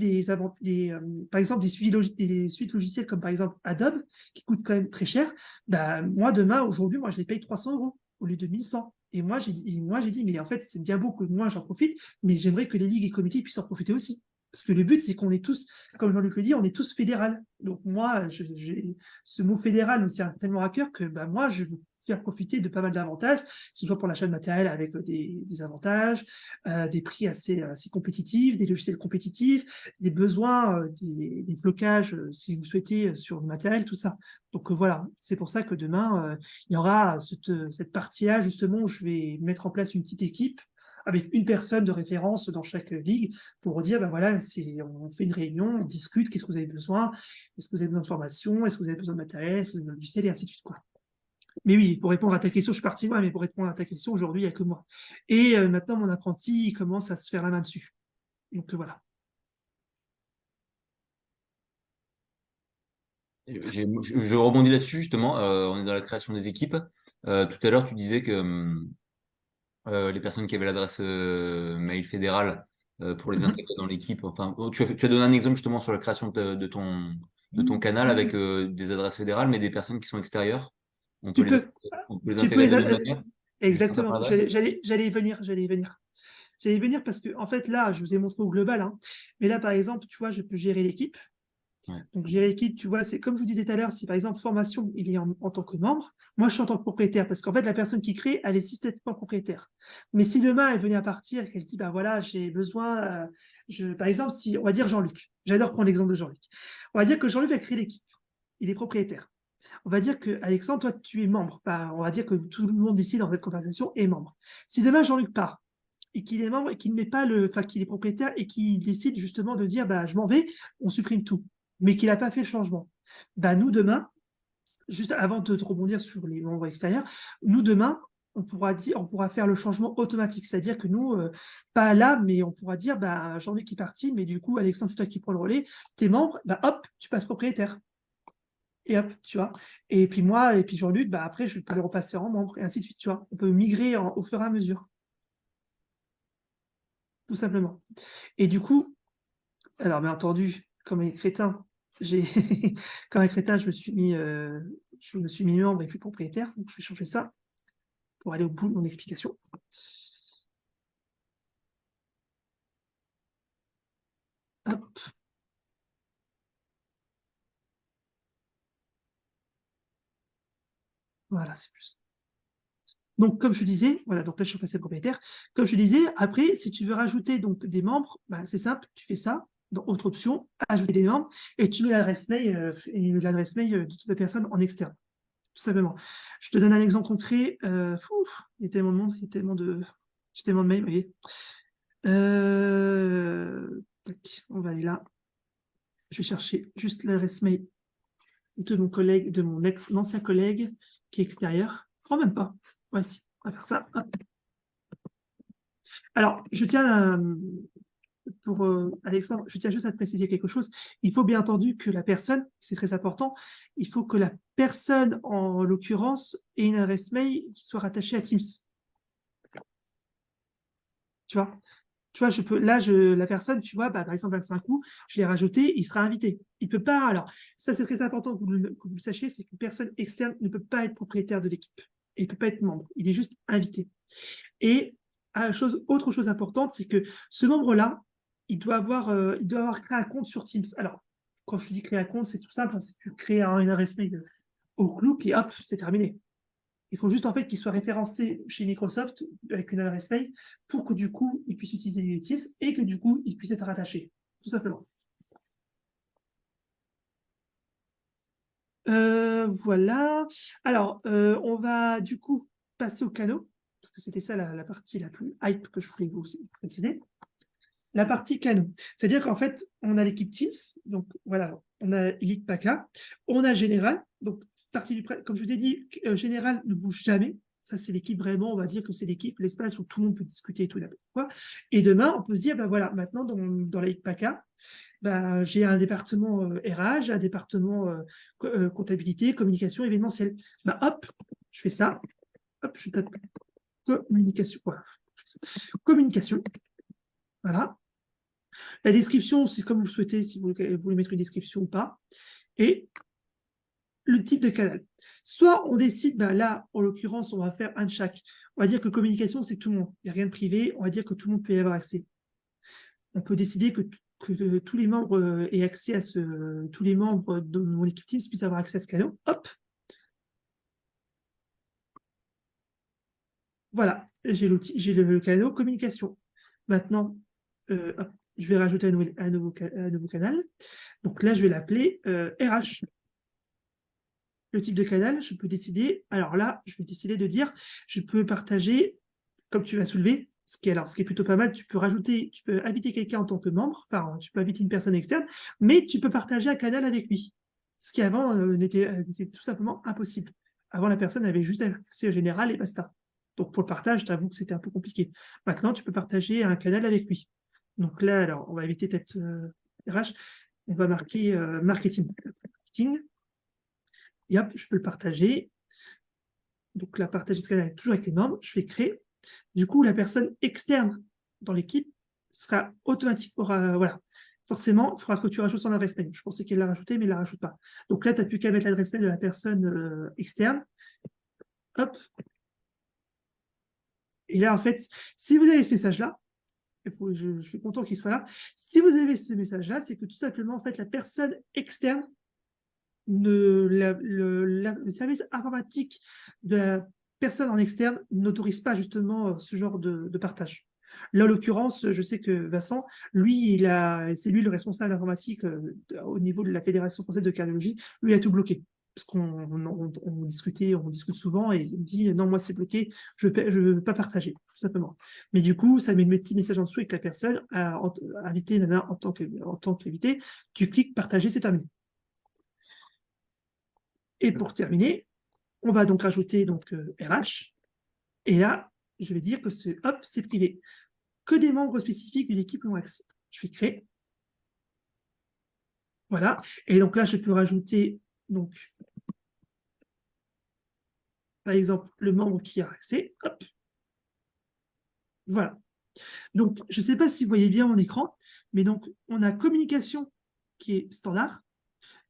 par exemple, des suites logicielles comme par exemple Adobe, qui coûtent quand même très cher. Ben, moi, aujourd'hui, je les paye 300 euros au lieu de 1100. Et moi, j'ai dit, mais en fait, c'est bien beau que moi, j'en profite, mais j'aimerais que les ligues et comités puissent en profiter aussi. Parce que le but, c'est qu'on est tous, comme Jean-Luc le dit, on est tous fédéral. Donc moi, ce mot fédéral me tient tellement à cœur que bah, moi, je veux faire profiter de pas mal d'avantages, que ce soit pour l'achat de matériel avec des avantages, des prix assez compétitifs, des logiciels compétitifs, des besoins, des blocages, si vous souhaitez, sur le matériel, tout ça. Donc voilà, c'est pour ça que demain, il y aura cette partie-là, justement, où je vais mettre en place une petite équipe avec une personne de référence dans chaque ligue pour dire, ben voilà, on fait une réunion, on discute, qu'est-ce que vous avez besoin, est-ce que vous avez besoin de formation, est-ce que vous avez besoin de matériel, est-ce que vous avez besoin de logiciel, et ainsi de suite, quoi. Mais oui, pour répondre à ta question, je suis parti moi, mais pour répondre à ta question, aujourd'hui, il n'y a que moi. Et maintenant, mon apprenti, il commence à se faire la main dessus. Donc voilà. Je rebondis là-dessus, justement. On est dans la création des équipes. Tout à l'heure, tu disais que les personnes qui avaient l'adresse mail fédérale pour les intégrer dans l'équipe. Enfin, tu as donné un exemple justement sur la création de ton canal avec des adresses fédérales, mais des personnes qui sont extérieures. On peut Tu les, peux, on peut les tu peux intégrer de la même manière, juste en tapant exactement. l'adresse. J'allais y venir. J'allais y venir parce que, en fait, là, je vous ai montré au global, hein, mais là, par exemple, tu vois, je peux gérer l'équipe. Ouais. Donc, gérer l'équipe, tu vois, c'est comme je vous disais tout à l'heure, si par exemple, formation, il est en tant que membre, moi, je suis en tant que propriétaire, parce qu'en fait, la personne qui crée, elle est systématiquement propriétaire. Mais si demain, elle venait à partir et qu'elle dit, bah voilà, j'ai besoin, par exemple, si, on va dire Jean-Luc, j'adore prendre l'exemple de Jean-Luc. On va dire que Jean-Luc a créé l'équipe, il est propriétaire. On va dire que, Alexandre, toi, tu es membre. Bah, on va dire que tout le monde ici dans cette conversation est membre. Si demain, Jean-Luc part, et qu'il est membre, et qu'il ne met pas qu'il est propriétaire, et qu'il décide justement de dire, bah, je m'en vais, on supprime tout, mais qu'il n'a pas fait le changement. Bah, nous, demain, juste avant de rebondir sur les membres extérieurs, nous, demain, on pourra faire le changement automatique. C'est-à-dire que nous, pas là, mais on pourra dire, bah, Jean-Luc est parti, mais du coup, Alexandre, c'est toi qui prends le relais, t'es membre, bah, hop, tu passes propriétaire. Et hop, tu vois. Et puis moi, et puis Jean-Luc, bah, après, je peux le repasser en membre, et ainsi de suite, tu vois. On peut migrer au fur et à mesure. Tout simplement. Et du coup, alors bien entendu, comme un crétin, comme un crétin, je me suis mis membre et puis propriétaire. Donc je vais changer ça pour aller au bout de mon explication. Hop. Voilà, c'est plus. Donc, comme je disais, voilà, donc là, je suis passé propriétaire. Comme je disais, après, si tu veux rajouter donc des membres, bah, c'est simple, tu fais ça. Dans autre option, ajouter des membres, et tu mets l'adresse mail, de toute la personne en externe. Tout simplement. Je te donne un exemple concret. Il y a tellement de monde, j'ai tellement de mails, vous voyez. Tac, on va aller là. Je vais chercher juste l'adresse mail de mon collègue, de mon ancien collègue qui est extérieur. Oh, même pas. Voici, on va faire ça. Hop. Alors, pour Alexandre, je tiens juste à te préciser quelque chose. Il faut bien entendu que la personne, c'est très important, il faut que la personne, en l'occurrence, ait une adresse mail qui soit rattachée à Teams. Tu vois? Tu vois, la personne, tu vois, par exemple, un coup, je l'ai rajouté, il sera invité. Il peut pas, alors, ça c'est très important que vous le sachiez, c'est qu'une personne externe ne peut pas être propriétaire de l'équipe. Il ne peut pas être membre, il est juste invité. Et autre chose importante, c'est que ce membre-là, il doit avoir créé un compte sur Teams. Alors, quand je dis créer un compte, c'est tout simple, hein, c'est que tu crées une adresse mail Outlook et hop, c'est terminé. Il faut juste en fait qu'il soit référencé chez Microsoft avec une adresse mail pour que du coup, il puisse utiliser Teams et que du coup, il puisse être rattaché, tout simplement. Voilà. Alors, on va du coup passer au canot, parce que c'était ça la partie la plus hype que je voulais vous préciser. La partie canon. C'est-à-dire qu'en fait, on a l'équipe Teams, donc voilà, on a Elite PACA, on a Général, donc comme je vous ai dit, Général ne bouge jamais. Ça, c'est l'équipe vraiment, on va dire que c'est l'équipe, l'espace où tout le monde peut discuter et tout n'importe quoi. Et demain, on peut se dire, voilà, maintenant, dans la PACA, j'ai un département RH, un département comptabilité, communication, événementiel. Hop, je fais ça. Hop, je tape communication. Voilà. Communication. Voilà. La description, c'est comme vous souhaitez, si vous voulez mettre une description ou pas. Et le type de canal. Soit on décide, là, en l'occurrence, on va faire un de chaque. On va dire que communication, c'est tout le monde. Il n'y a rien de privé. On va dire que tout le monde peut y avoir accès. On peut décider que tous les membres aient accès à tous les membres de mon équipe Teams puissent avoir accès à ce canal. Hop. Voilà, j'ai le canal communication. Maintenant, hop, je vais rajouter un nouveau canal. Donc là, je vais l'appeler RH. Le type de canal, je peux décider. Alors là, je vais décider de dire, je peux partager, comme tu vas soulever, ce qui est plutôt pas mal, tu peux inviter quelqu'un en tant que membre, enfin, tu peux inviter une personne externe, mais tu peux partager un canal avec lui. Ce qui avant n'était tout simplement impossible. Avant, la personne avait juste accès au général et basta. Donc pour le partage, je t'avoue que c'était un peu compliqué. Maintenant, tu peux partager un canal avec lui. Donc là, alors, on va éviter peut-être RH, on va marquer marketing. Et hop, je peux le partager. Donc là, partager ce canal toujours avec les membres. Je fais créer. Du coup, la personne externe dans l'équipe sera automatique. Voilà. Forcément, il faudra que tu rajoutes son adresse mail. Je pensais qu'elle l'a rajouté, mais elle ne la rajoute pas. Donc là, tu n'as plus qu'à mettre l'adresse mail de la personne externe. Hop. Et là, en fait, si vous avez ce message-là, je suis content qu'il soit là. Si vous avez ce message-là, c'est que tout simplement, en fait, la personne externe le service informatique de la personne en externe n'autorise pas justement ce genre de partage. Là, en l'occurrence, je sais que Vincent, lui, c'est lui le responsable informatique au niveau de la Fédération française de cardiologie, lui, il a tout bloqué. Parce qu'on discute souvent et il me dit non, moi c'est bloqué, je ne veux pas partager, tout simplement. Mais du coup, ça met le petit message en dessous avec la personne a invité Nana en tant qu'invité, tu cliques partager, c'est terminé. Et pour terminer, on va donc rajouter RH. Et là, je vais dire que c'est privé. Que des membres spécifiques de l'équipe ont accès. Je fais créer. Voilà. Et donc là, je peux rajouter, par exemple, le membre qui a accès. Hop. Voilà. Donc, je ne sais pas si vous voyez bien mon écran, mais donc, on a communication qui est standard.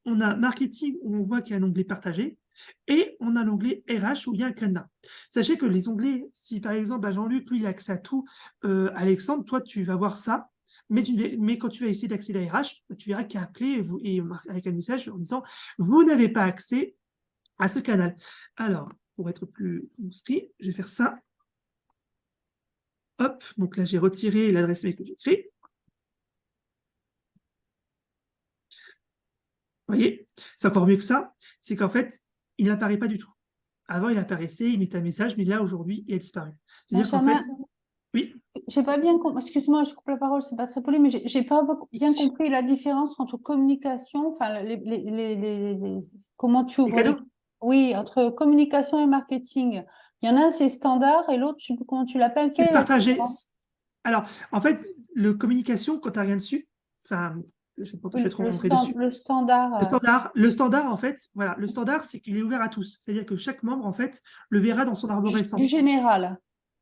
On a marketing où on voit qu'il y a un onglet partagé. Et on a l'onglet RH où il y a un cadenas. Sachez que les onglets, si par exemple Jean-Luc, lui, il a accès à tout, Alexandre, toi, tu vas voir ça, mais quand tu vas essayer d'accéder à RH, tu verras qu'il y a appelé et avec un message en disant « Vous n'avez pas accès à ce canal ». Alors, pour être plus conscrit, je vais faire ça. Hop, donc là, j'ai retiré l'adresse mail que j'ai créée. Vous voyez, c'est encore mieux que ça, c'est qu'en fait, il n'apparaît pas du tout. Avant, il apparaissait, il mettait un message, mais là, aujourd'hui, il a disparu. C'est-à-dire qu'en fait, oui. J'ai pas bien compris, excuse-moi, je coupe la parole, c'est pas très poli, mais j'ai pas bien compris la différence entre communication, enfin, comment tu ouvres les... Oui, entre communication et marketing. Il y en a un, c'est standard, et l'autre, je sais plus comment tu l'appelles. C'est partagé. Alors, en fait, le communication, quand tu n'as rien dessus, enfin, je vais te montrer dessus. Le standard. Le standard, en fait, voilà, le standard, c'est qu'il est ouvert à tous. C'est-à-dire que chaque membre, en fait, le verra dans son arborescence. Du général.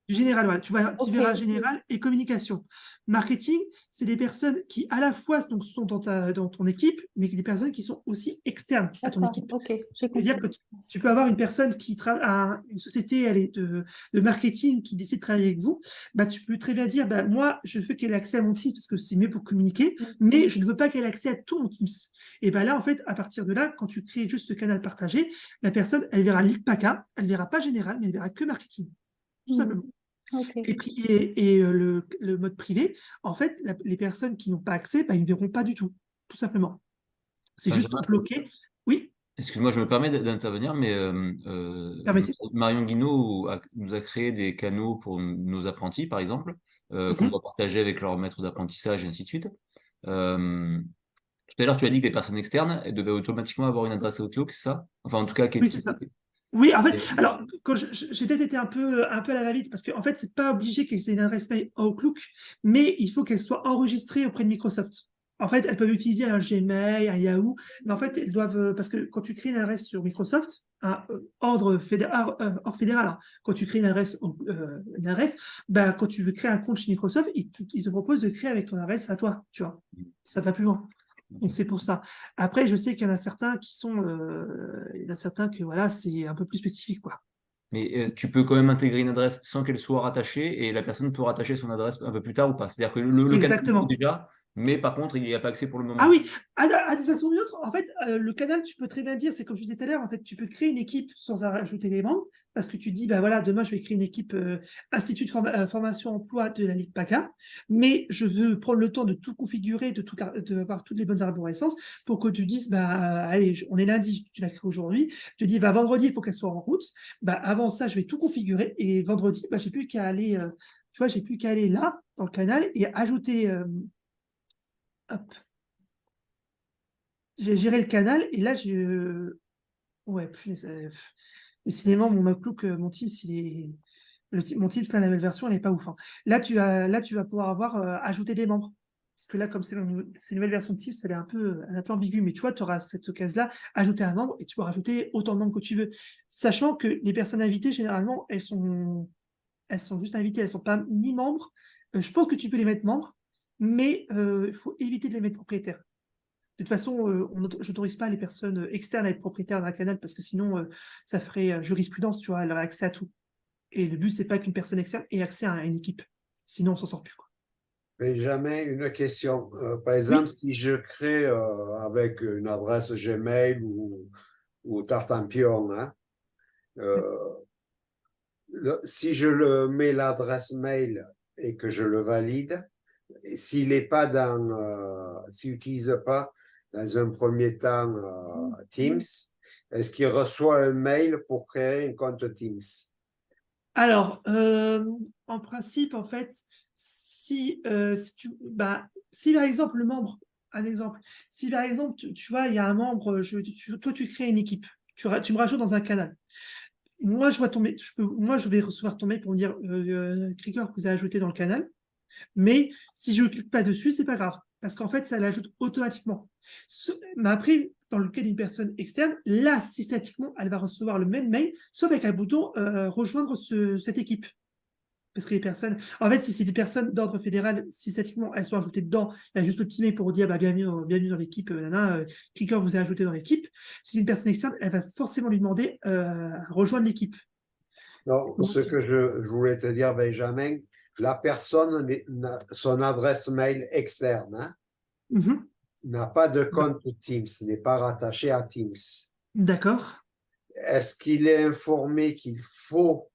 Du général, voilà. Tu Ok. verras général et communication. Marketing, c'est des personnes qui, à la fois, donc, sont dans ton équipe, mais des personnes qui sont aussi externes à ton D'accord, équipe. ok, j'ai C'est-à-dire que compris. tu peux avoir une personne qui travaille à une société elle est de marketing qui décide de travailler avec vous. Bah, tu peux très bien dire, bah, moi, je veux qu'elle ait accès à mon Teams parce que c'est mieux pour communiquer, mais je ne veux pas qu'elle ait accès à tout mon Teams. Et ben là, en fait, à partir de là, quand tu crées juste ce canal partagé, la personne, elle verra l'ICPACA, elle verra pas général, mais elle verra que marketing, tout simplement. Ok. Le mode privé, en fait, les personnes qui n'ont pas accès, bah, ils ne verront pas du tout simplement. C'est juste pour Benjamin, bloquer. Oui, excuse-moi, je me permets d'intervenir, mais permettez. Marion Guinaud nous a créé des canaux pour nos apprentis, par exemple, qu'on Mhm. doit partager avec leur maître d'apprentissage et ainsi de suite. Euh, Tout à l'heure, tu as dit que les personnes externes, elles devaient automatiquement avoir une adresse Outlook, c'est ça? Enfin, en tout cas, Oui, c'est qui ça. Oui, en fait, et- alors, quand j'ai peut-être été un peu à la va-vite, parce qu'en fait, c'est pas obligé qu'elle ait une adresse mail Outlook, mais il faut qu'elle soit enregistrée auprès de Microsoft. En fait, elles peuvent utiliser un Gmail, un Yahoo, mais en fait, elles doivent, parce que quand tu crées une adresse sur Microsoft, hors fédéral, hein, quand tu crées une adresse, bah, quand tu veux créer un compte chez Microsoft, ils te proposent de créer avec ton adresse à toi, tu vois. Ça va plus loin. Donc c'est pour ça. Après, je sais qu'il y en a certains il y en a certains que voilà, c'est un peu plus spécifique, quoi. Mais tu peux quand même intégrer une adresse sans qu'elle soit rattachée et la personne peut rattacher son adresse un peu plus tard ou pas. C'est-à-dire que le canal existe Exactement. déjà, mais par contre, il n'y a pas accès pour le Ah moment. oui, d'une façon ou d'une autre, en fait, le canal, tu peux très bien dire, c'est comme je disais tout à l'heure, en fait, tu peux créer une équipe sans rajouter des membres, parce que tu dis, bah voilà, demain, je vais créer une équipe Institut de formation emploi de la Ligue PACA, mais je veux prendre le temps de tout configurer, de avoir toutes les bonnes arborescences, pour que tu dises, bah allez, on est lundi, tu l'as créé aujourd'hui, tu dis, bah vendredi, il faut qu'elle soit en route, bah avant ça, je vais tout configurer, et vendredi, bah j'ai plus qu'à aller, tu vois, j'ai plus qu'à aller là, dans le canal, et ajouter, hop, j'ai géré le canal et là, ouais, puis, décidément, mon Outlook, mon Teams, mon Teams, là, la nouvelle version, elle n'est pas ouf, hein. Là, tu vas pouvoir ajouter des membres. Parce que là, comme c'est une nouvelle version de Teams, elle est un peu ambiguë, mais tu vois, tu auras cette case-là, ajouter un membre, et tu peux rajouter autant de membres que tu veux. Sachant que les personnes invitées, généralement, elles sont juste invitées, elles sont pas ni membres. Je pense que tu peux les mettre membres, mais il faut éviter de les mettre propriétaires. De toute façon, je n'autorise pas les personnes externes à être propriétaires d'un canal parce que sinon, ça ferait jurisprudence, tu vois, elle aurait accès à tout. Et le but, c'est pas qu'une personne externe ait accès à une équipe. Sinon, on s'en sort plus, quoi. Benjamin, une question. Par exemple, Oui, si je crée avec une adresse Gmail ou Tartampion, hein, euh, si je le mets l'adresse mail et que je le valide, s'il n'est pas s'il n'utilise pas dans un premier temps Teams, est-ce qu'il reçoit un mail pour créer un compte Teams? alors, en principe, en fait, si par exemple, le membre, un exemple, si par exemple, tu vois, il y a un membre, toi, tu crées une équipe, tu me rajoutes dans un canal. Moi, je vois ton mail, moi, je vais recevoir ton mail pour me dire, Krieger, vous avez ajouté dans le canal. Mais si je ne clique pas dessus, c'est pas grave. Parce qu'en fait, ça l'ajoute automatiquement. Mais après, dans le cas d'une personne externe, là, systématiquement, elle va recevoir le même mail, sauf avec un bouton rejoindre cette équipe. Parce que les personnes, en fait, si c'est des personnes d'ordre fédéral, systématiquement, elles sont ajoutées dedans. Il y a juste le petit mail pour dire bah, bienvenue dans l'équipe, cliqueur vous est ajouté dans l'équipe. Si c'est une personne externe, elle va forcément lui demander rejoindre l'équipe. Non, ce que je voulais te dire, Benjamin, la personne, son adresse mail externe, hein, Mhm. n'a pas de compte Teams, n'est pas rattaché à Teams. D'accord. Est-ce qu'il est informé qu'il faut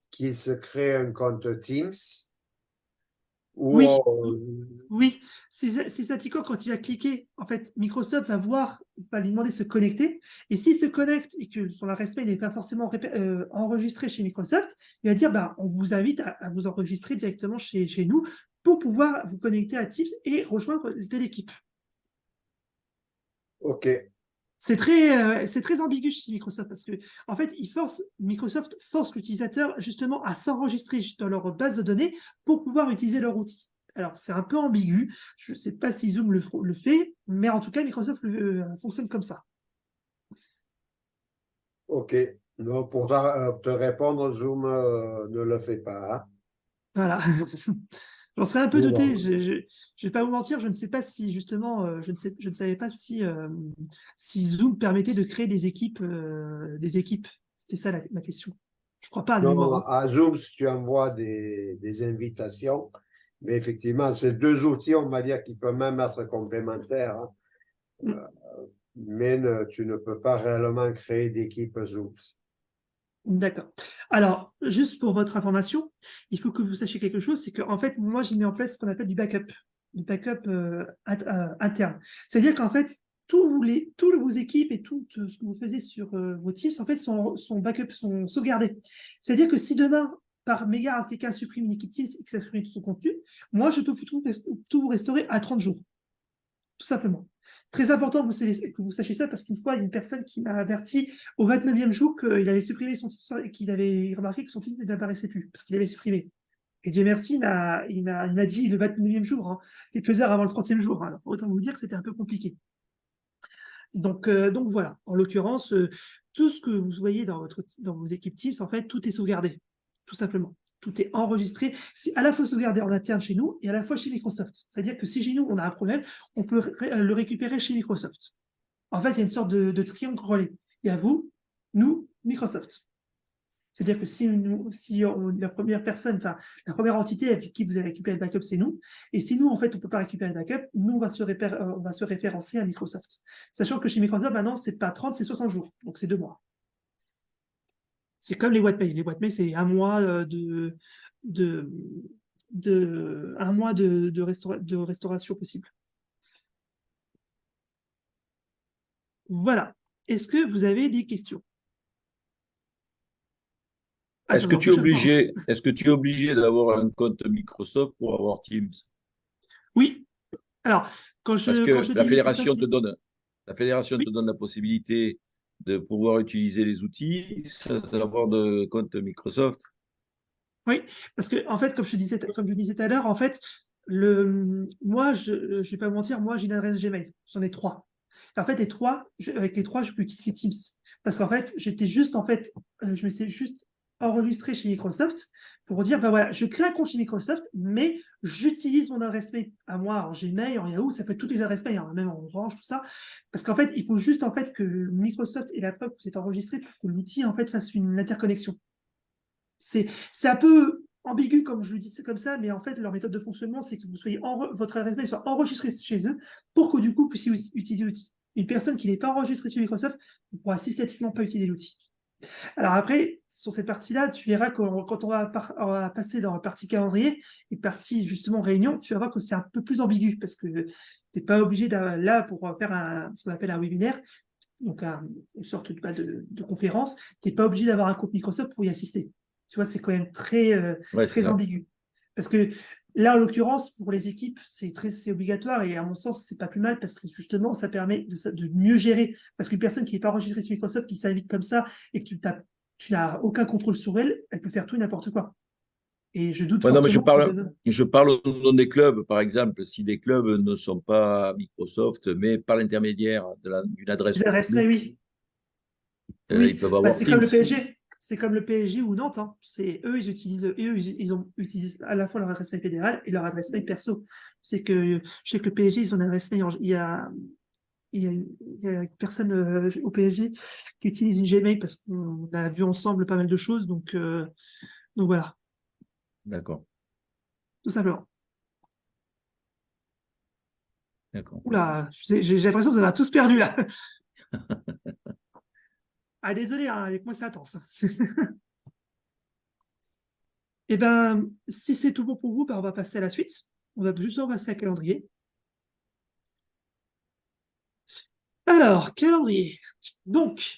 qu'il se crée un compte Teams ou Oui, oui, Syntatico, quand il va cliquer, en fait, Microsoft va lui demander de se connecter. Et s'il se connecte et que son adresse mail n'est pas forcément enregistré chez Microsoft, il va dire bah, on vous invite à vous enregistrer directement chez nous pour pouvoir vous connecter à Teams et rejoindre telle équipe. OK. C'est très ambigu chez Microsoft parce que, en fait, Microsoft force l'utilisateur justement à s'enregistrer dans leur base de données pour pouvoir utiliser leur outil. Alors, c'est un peu ambigu. Je ne sais pas si Zoom le fait, mais en tout cas, Microsoft fonctionne comme ça. OK. Non, pour te répondre, Zoom ne le fait pas, hein. Voilà. J'en serais un peu Mais douté. bon, Je vais pas vous mentir, je ne sais pas si justement, je ne savais pas si, si Zoom permettait de créer des équipes, des équipes. C'était ça ma question. Je crois pas de mémoire, non, hein. à Zoom, si tu envoies des invitations, mais effectivement, ces deux outils, on va dire qu'ils peuvent même être complémentaires, hein. Mm. Mais tu ne peux pas réellement créer d'équipe Zoom. D'accord. Alors, juste pour votre information, il faut que vous sachiez quelque chose, c'est qu'en fait, moi, j'ai mis en place ce qu'on appelle du backup interne. C'est-à-dire qu'en fait, toutes vos équipes et tout ce que vous faisiez sur vos Teams, en fait, sont backup, sont sauvegardés. C'est-à-dire que si demain, par mégarde, quelqu'un supprime une équipe Teams et que ça supprime tout son contenu, moi, je peux tout vous restaurer à 30 jours, tout simplement. Très important que vous sachiez ça parce qu'une fois, il y a une personne qui m'a averti au 29e jour qu'il avait supprimé son titre et qu'il avait remarqué que son titre n'apparaissait plus parce qu'il avait supprimé. Et Dieu merci, il m'a dit le 29e jour, hein, quelques heures avant le 30e jour. Alors, autant vous dire que c'était un peu compliqué. Donc voilà, en l'occurrence, tout ce que vous voyez dans vos équipes Teams, en fait, tout est sauvegardé, tout simplement. Tout est enregistré. C'est à la fois sauvegardé en interne chez nous et à la fois chez Microsoft. C'est-à-dire que si chez nous, on a un problème, on peut le récupérer chez Microsoft. En fait, il y a une sorte de triangle relais. Il y a vous, nous, Microsoft. C'est-à-dire que la première personne, enfin, la première entité avec qui vous allez récupérer le backup, c'est nous. Et si nous, en fait, on ne peut pas récupérer le backup, nous, on va se référencer à Microsoft. Sachant que chez Microsoft, maintenant, c'est pas 30, c'est 60 jours. Donc, c'est 2 mois. C'est comme les boîtes mail. Les boîtes mail, c'est un mois un mois de restauration possible. Voilà. Est-ce que vous avez des questions? Ah, Est-ce ça que vous tu es empêche pas, hein. obligé d'avoir un compte Microsoft pour avoir Teams? Oui. Alors, Parce quand que je dis Microsoft, la fédération te oui, donne la possibilité de pouvoir utiliser les outils sans avoir de compte Microsoft. oui, parce que en fait, comme je disais tout à l'heure, en fait, moi, je ne vais pas vous mentir, moi, j'ai une adresse Gmail. J'en ai 3. En fait, avec les 3, je peux utiliser Teams. Parce qu'en fait, je m'étais juste enregistré chez Microsoft pour dire, ben voilà, je crée un compte chez Microsoft, mais j'utilise mon adresse mail à moi, en Gmail, en Yahoo, ça peut être toutes les adresses mail, hein, même en Orange, tout ça. Parce qu'en fait, il faut juste en fait que Microsoft et la POP vous êtes enregistrés pour que l'outil en fait fasse une interconnexion. C'est un peu ambigu comme je le dis, c'est comme ça, mais en fait, leur méthode de fonctionnement, c'est que votre adresse mail soit enregistrée chez eux pour que du coup, vous puissiez utiliser l'outil. Une personne qui n'est pas enregistrée chez Microsoft ne pourra systématiquement pas utiliser l'outil. Alors après, sur cette partie-là, tu verras que quand on va passer dans la partie calendrier et partie justement réunion, tu vas voir que c'est un peu plus ambigu parce que tu n'es pas obligé là pour faire ce qu'on appelle un webinaire, donc une sorte de conférence, tu n'es pas obligé d'avoir un compte Microsoft pour y assister. Tu vois, c'est quand même Ouais, c'est très ça. ambigu. Parce que là, en l'occurrence, pour les équipes, c'est obligatoire et à mon sens, c'est pas plus mal parce que justement, ça permet de mieux gérer. Parce qu'une personne qui n'est pas enregistrée sur Microsoft, qui s'invite comme ça et que tu n'as aucun contrôle sur elle, elle peut faire tout et n'importe quoi. Et je doute Ouais, non, mais fortement que demain. je parle au nom des clubs, par exemple. Si des clubs ne sont pas Microsoft, mais par l'intermédiaire d'une adresse Les adresses mail, Outlook, oui. Oui, ils peuvent bah, avoir c'est comme Teams. le PSG. C'est comme le PSG ou Nantes, hein. C'est eux, ils utilisent à la fois leur adresse mail fédérale et leur adresse mail perso. C'est que je sais que le PSG, ils ont une adresse mail. Il y a une personne au PSG qui utilise une Gmail parce qu'on a vu ensemble pas mal de choses. Donc voilà, D'accord, tout simplement. d'accord. Oula, j'ai l'impression que vous en avez tous perdu là. Ah désolé, hein, avec moi c'est intense. Et ben, si c'est tout bon pour vous, ben, on va passer à la suite. On va justement passer à calendrier. Alors, calendrier. Donc,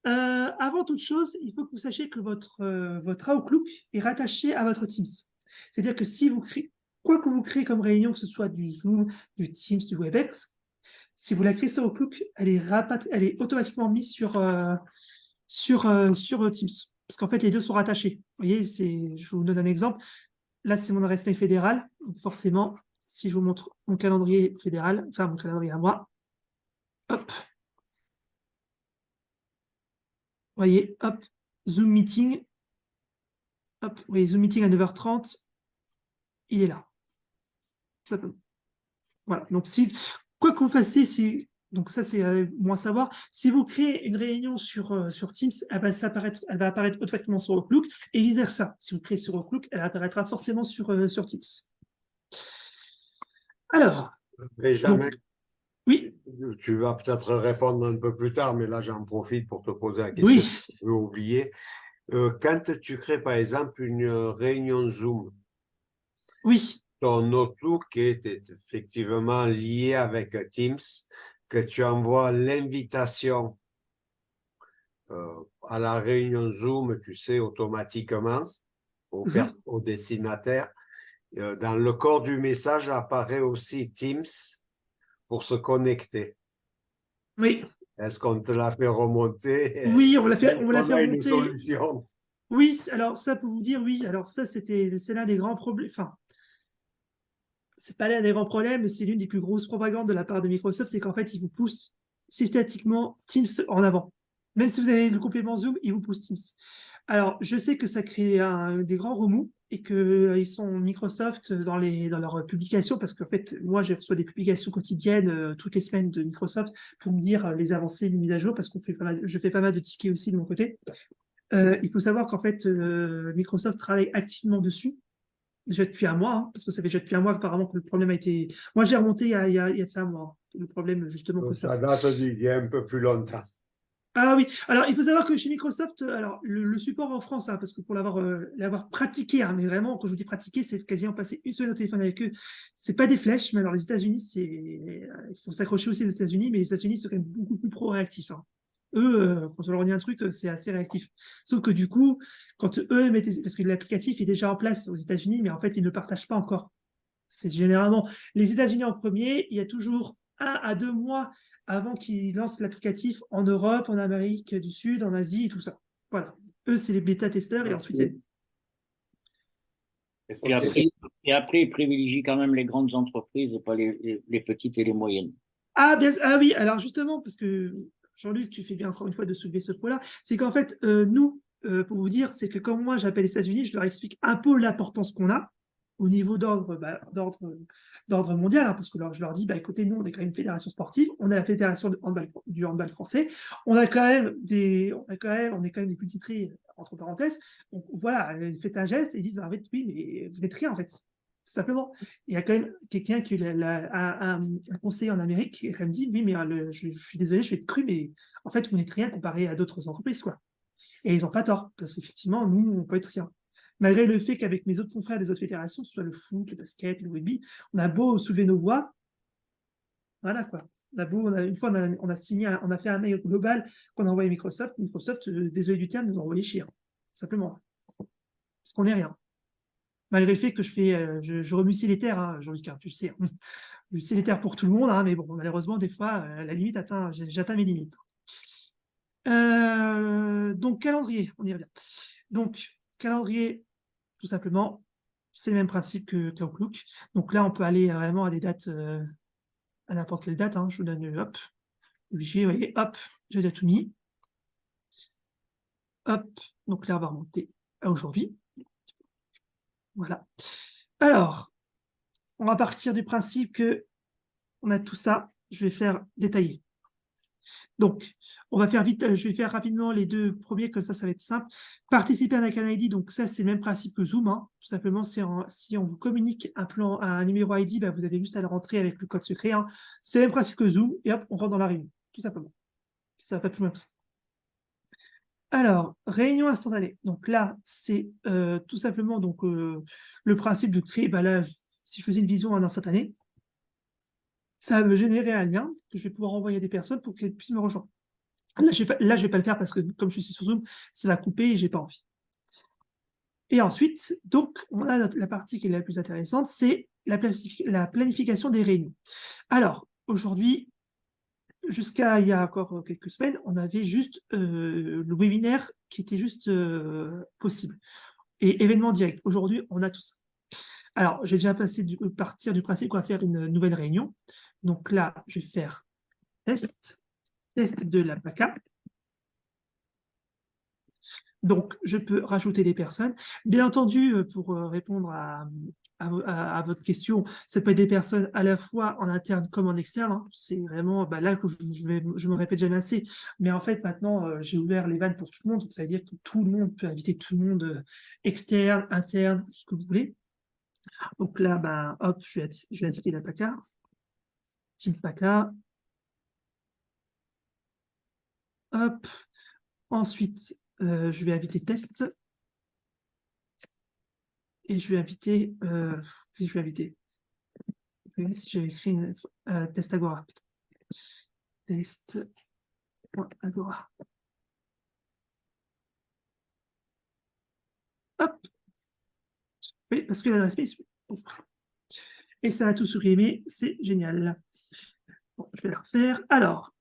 avant toute chose, il faut que vous sachiez que votre Outlook est rattaché à votre Teams. C'est-à-dire que si vous créez, quoi que vous créez comme réunion, que ce soit du Zoom, du Teams, du WebEx, si vous la créez sur Outlook, elle est automatiquement mise sur Teams. Parce qu'en fait, les deux sont rattachés. Vous voyez, je vous donne un exemple. Là, c'est mon adresse mail fédérale. Donc forcément, si je vous montre mon calendrier fédéral, enfin mon calendrier à moi, hop, voyez, hop, Zoom Meeting. Hop, vous voyez, Zoom Meeting à 9h30. Il est là. Tout simplement. Voilà. Donc, quoi que vous fassiez, donc ça, c'est moins savoir. Si vous créez une réunion sur Teams, elle va apparaître automatiquement sur Outlook et vice-versa. Si vous créez sur Outlook, elle apparaîtra forcément sur Teams. Alors, Benjamin, oui, tu vas peut-être répondre un peu plus tard, mais là, j'en profite pour te poser la question. oui, Je vais oublier. Quand tu crées, par exemple, une réunion Zoom, oui, ton Outlook est effectivement lié avec Teams, que tu envoies l'invitation à la réunion Zoom, tu sais, automatiquement au destinataire. Dans le corps du message apparaît aussi Teams pour se connecter. oui, Est-ce qu'on te l'a fait remonter? oui, on l'a fait Est-ce qu'on a une remonter. solution? Oui, alors ça, pour vous dire, oui, alors ça, c'est l'un des grands problèmes. Enfin, c'est pas l'un des grands problèmes, mais c'est l'une des plus grosses propagandes de la part de Microsoft, c'est qu'en fait, ils vous poussent systématiquement Teams en avant. Même si vous avez le complément Zoom, ils vous poussent Teams. Alors, je sais que ça crée des grands remous et qu'ils sont Microsoft dans leurs publications, parce qu'en fait, moi, je reçois des publications quotidiennes toutes les semaines de Microsoft pour me dire les avancées, les mises à jour, parce je fais pas mal de tickets aussi de mon côté. Il faut savoir qu'en fait, Microsoft travaille activement dessus, déjà depuis un mois, hein, parce que ça fait déjà depuis un mois apparemment que le problème a été. Moi, je l'ai remonté il y a de ça un mois, hein, le problème justement que Ça date d'il y a un peu plus longtemps. Ah oui, alors il faut savoir que chez Microsoft, alors le support en France, hein, parce que pour l'avoir pratiqué, hein, mais vraiment, quand je vous dis pratiquer, c'est quasiment passer une semaine au téléphone avec eux. C'est pas des flèches, mais alors les États-Unis, il faut s'accrocher aussi aux États-Unis, mais les États-Unis sont quand même beaucoup plus pro-réactifs, hein. Eux, quand on leur dit un truc, c'est assez réactif. Sauf que du coup, quand eux mettent, parce que l'applicatif est déjà en place aux États-Unis, mais en fait, ils ne le partagent pas encore. C'est généralement les États-Unis en premier. Il y a toujours 1 à 2 mois avant qu'ils lancent l'applicatif en Europe, en Amérique du Sud, en Asie et tout ça. Voilà. Eux, c'est les bêta-testeurs et ensuite. Et après, ils privilégient quand même les grandes entreprises et pas les petites et les moyennes. Ah oui, alors justement, parce que Jean-Luc, tu fais bien encore une fois de soulever ce point-là, c'est qu'en fait, nous, pour vous dire, c'est que quand moi j'appelle les États-Unis, je leur explique un peu l'importance qu'on a au niveau d'ordre mondial, hein, parce que je leur dis, bah, écoutez, nous, on est quand même une fédération sportive, on a la fédération du handball français, on est quand même des plus titrés, entre parenthèses, donc voilà, faites un geste et ils disent, bah, en fait, oui, mais vous n'êtes rien, en fait, tout simplement. Il y a quand même quelqu'un qui un conseiller en Amérique qui a quand même dit, oui, mais je suis désolé, je vais être cru, mais en fait, vous n'êtes rien comparé à d'autres entreprises, quoi. Et ils n'ont pas tort, parce qu'effectivement, nous, on peut être rien. Malgré le fait qu'avec mes autres confrères des autres fédérations, que ce soit le foot, le basket, le rugby, on a beau soulever nos voix, voilà quoi. Une fois, on a fait un mail global qu'on a envoyé à Microsoft. Microsoft, désolé du terme, nous a envoyé chier, hein, simplement. Parce qu'on n'est rien. Malgré le fait que je remue les terres, hein, Jean-Luc, tu le sais. Hein. Je les terres pour tout le monde, hein, mais bon, malheureusement, des fois, la limite j'atteins mes limites. Donc, calendrier, on y revient. Donc, calendrier, tout simplement, c'est le même principe qu'Outlook. Donc là, on peut aller vraiment à des dates, à n'importe quelle date. Hein. Je vous donne, hop, obligé, vous voyez, hop, j'ai déjà tout mis. Hop, donc là, on va remonter à aujourd'hui. Voilà. Alors, on va partir du principe que on a tout ça. Je vais faire détailler. Donc, on va faire vite, je vais faire rapidement les deux premiers, comme ça va être simple. Participer à un Canal ID, donc ça, c'est le même principe que Zoom. Hein. Tout simplement, si on vous communique un numéro ID, bah, vous avez juste à le rentrer avec le code secret. Hein. C'est le même principe que Zoom, et hop, on rentre dans la réunion, tout simplement. Ça va pas plus loin que ça. Alors, réunion instantanée. Donc là, c'est tout simplement donc, le principe de créer, bah là, si je faisais une vision en instantané, ça va me générer un lien que je vais pouvoir envoyer à des personnes pour qu'elles puissent me rejoindre. Là, je vais pas le faire parce que comme je suis sur Zoom, ça va couper et j'ai pas envie. Et ensuite, donc, on a la partie qui est la plus intéressante, c'est la planification des réunions. Alors, aujourd'hui, jusqu'à il y a encore quelques semaines, on avait juste le webinaire qui était juste possible. Et événement direct. Aujourd'hui, on a tout ça. Alors, j'ai déjà partir du principe qu'on va faire une nouvelle réunion. Donc là, je vais faire test de la PACA. Donc, je peux rajouter des personnes. Bien entendu, pour répondre à votre question, ça peut être des personnes à la fois en interne comme en externe. Hein. C'est vraiment là que je me répète jamais assez. Mais en fait, maintenant, j'ai ouvert les vannes pour tout le monde. Donc, ça veut dire que tout le monde peut inviter tout le monde, externe, interne, ce que vous voulez. Donc là, hop, je vais indiquer la PACA. Team PACA. Hop. Ensuite, je vais inviter test. Et je vais inviter. Qui je vais inviter? Je vais voir si j'avais écrit test Agora. Test.agora. Hop. Oui, parce que l'adresse mail. Et ça a tout supprimé. C'est génial. Bon, je vais la refaire. Alors.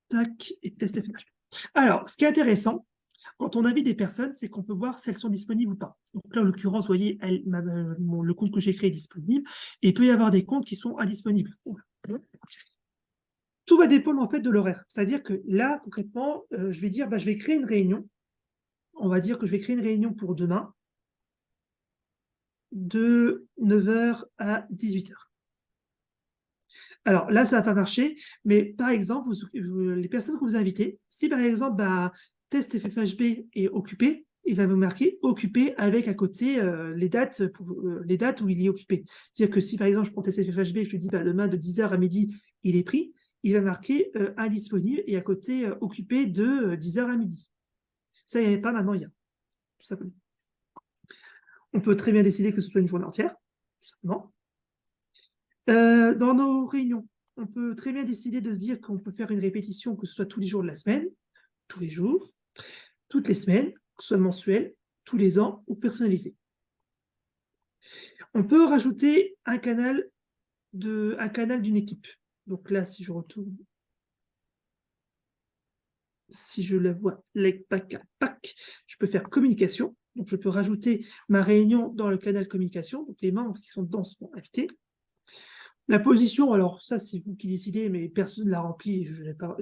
Tac. Et test FNH. Alors, ce qui est intéressant, quand on invite des personnes, c'est qu'on peut voir si elles sont disponibles ou pas. Donc là, en l'occurrence, vous voyez, le compte que j'ai créé est disponible. Et il peut y avoir des comptes qui sont indisponibles. Tout va dépendre en fait de l'horaire. C'est-à-dire que là, concrètement, je vais dire, je vais créer une réunion. On va dire que je vais créer une réunion pour demain de 9h à 18h. Alors là, ça va pas marcher, mais par exemple, les personnes que vous invitez, si par exemple, test FFHB est occupé, il va vous marquer occupé avec à côté les dates où il est occupé. C'est-à-dire que si par exemple, je prends test FFHB et je lui dis demain de 10h à midi, il est pris, il va marquer indisponible et à côté occupé de 10h à midi. Ça, il n'y avait pas, maintenant il y a. Tout simplement. On peut très bien décider que ce soit une journée entière, tout simplement. Dans nos réunions, on peut très bien décider de se dire qu'on peut faire une répétition, que ce soit tous les jours de la semaine, tous les jours, toutes les semaines, que ce soit mensuel, tous les ans ou personnalisé. On peut rajouter un canal d'une équipe. Donc là, si je retourne, si je la vois, je peux faire communication. Donc je peux rajouter ma réunion dans le canal communication. Donc les membres qui sont dedans seront invités. La position, alors ça c'est vous qui décidez, mais personne ne l'a remplie.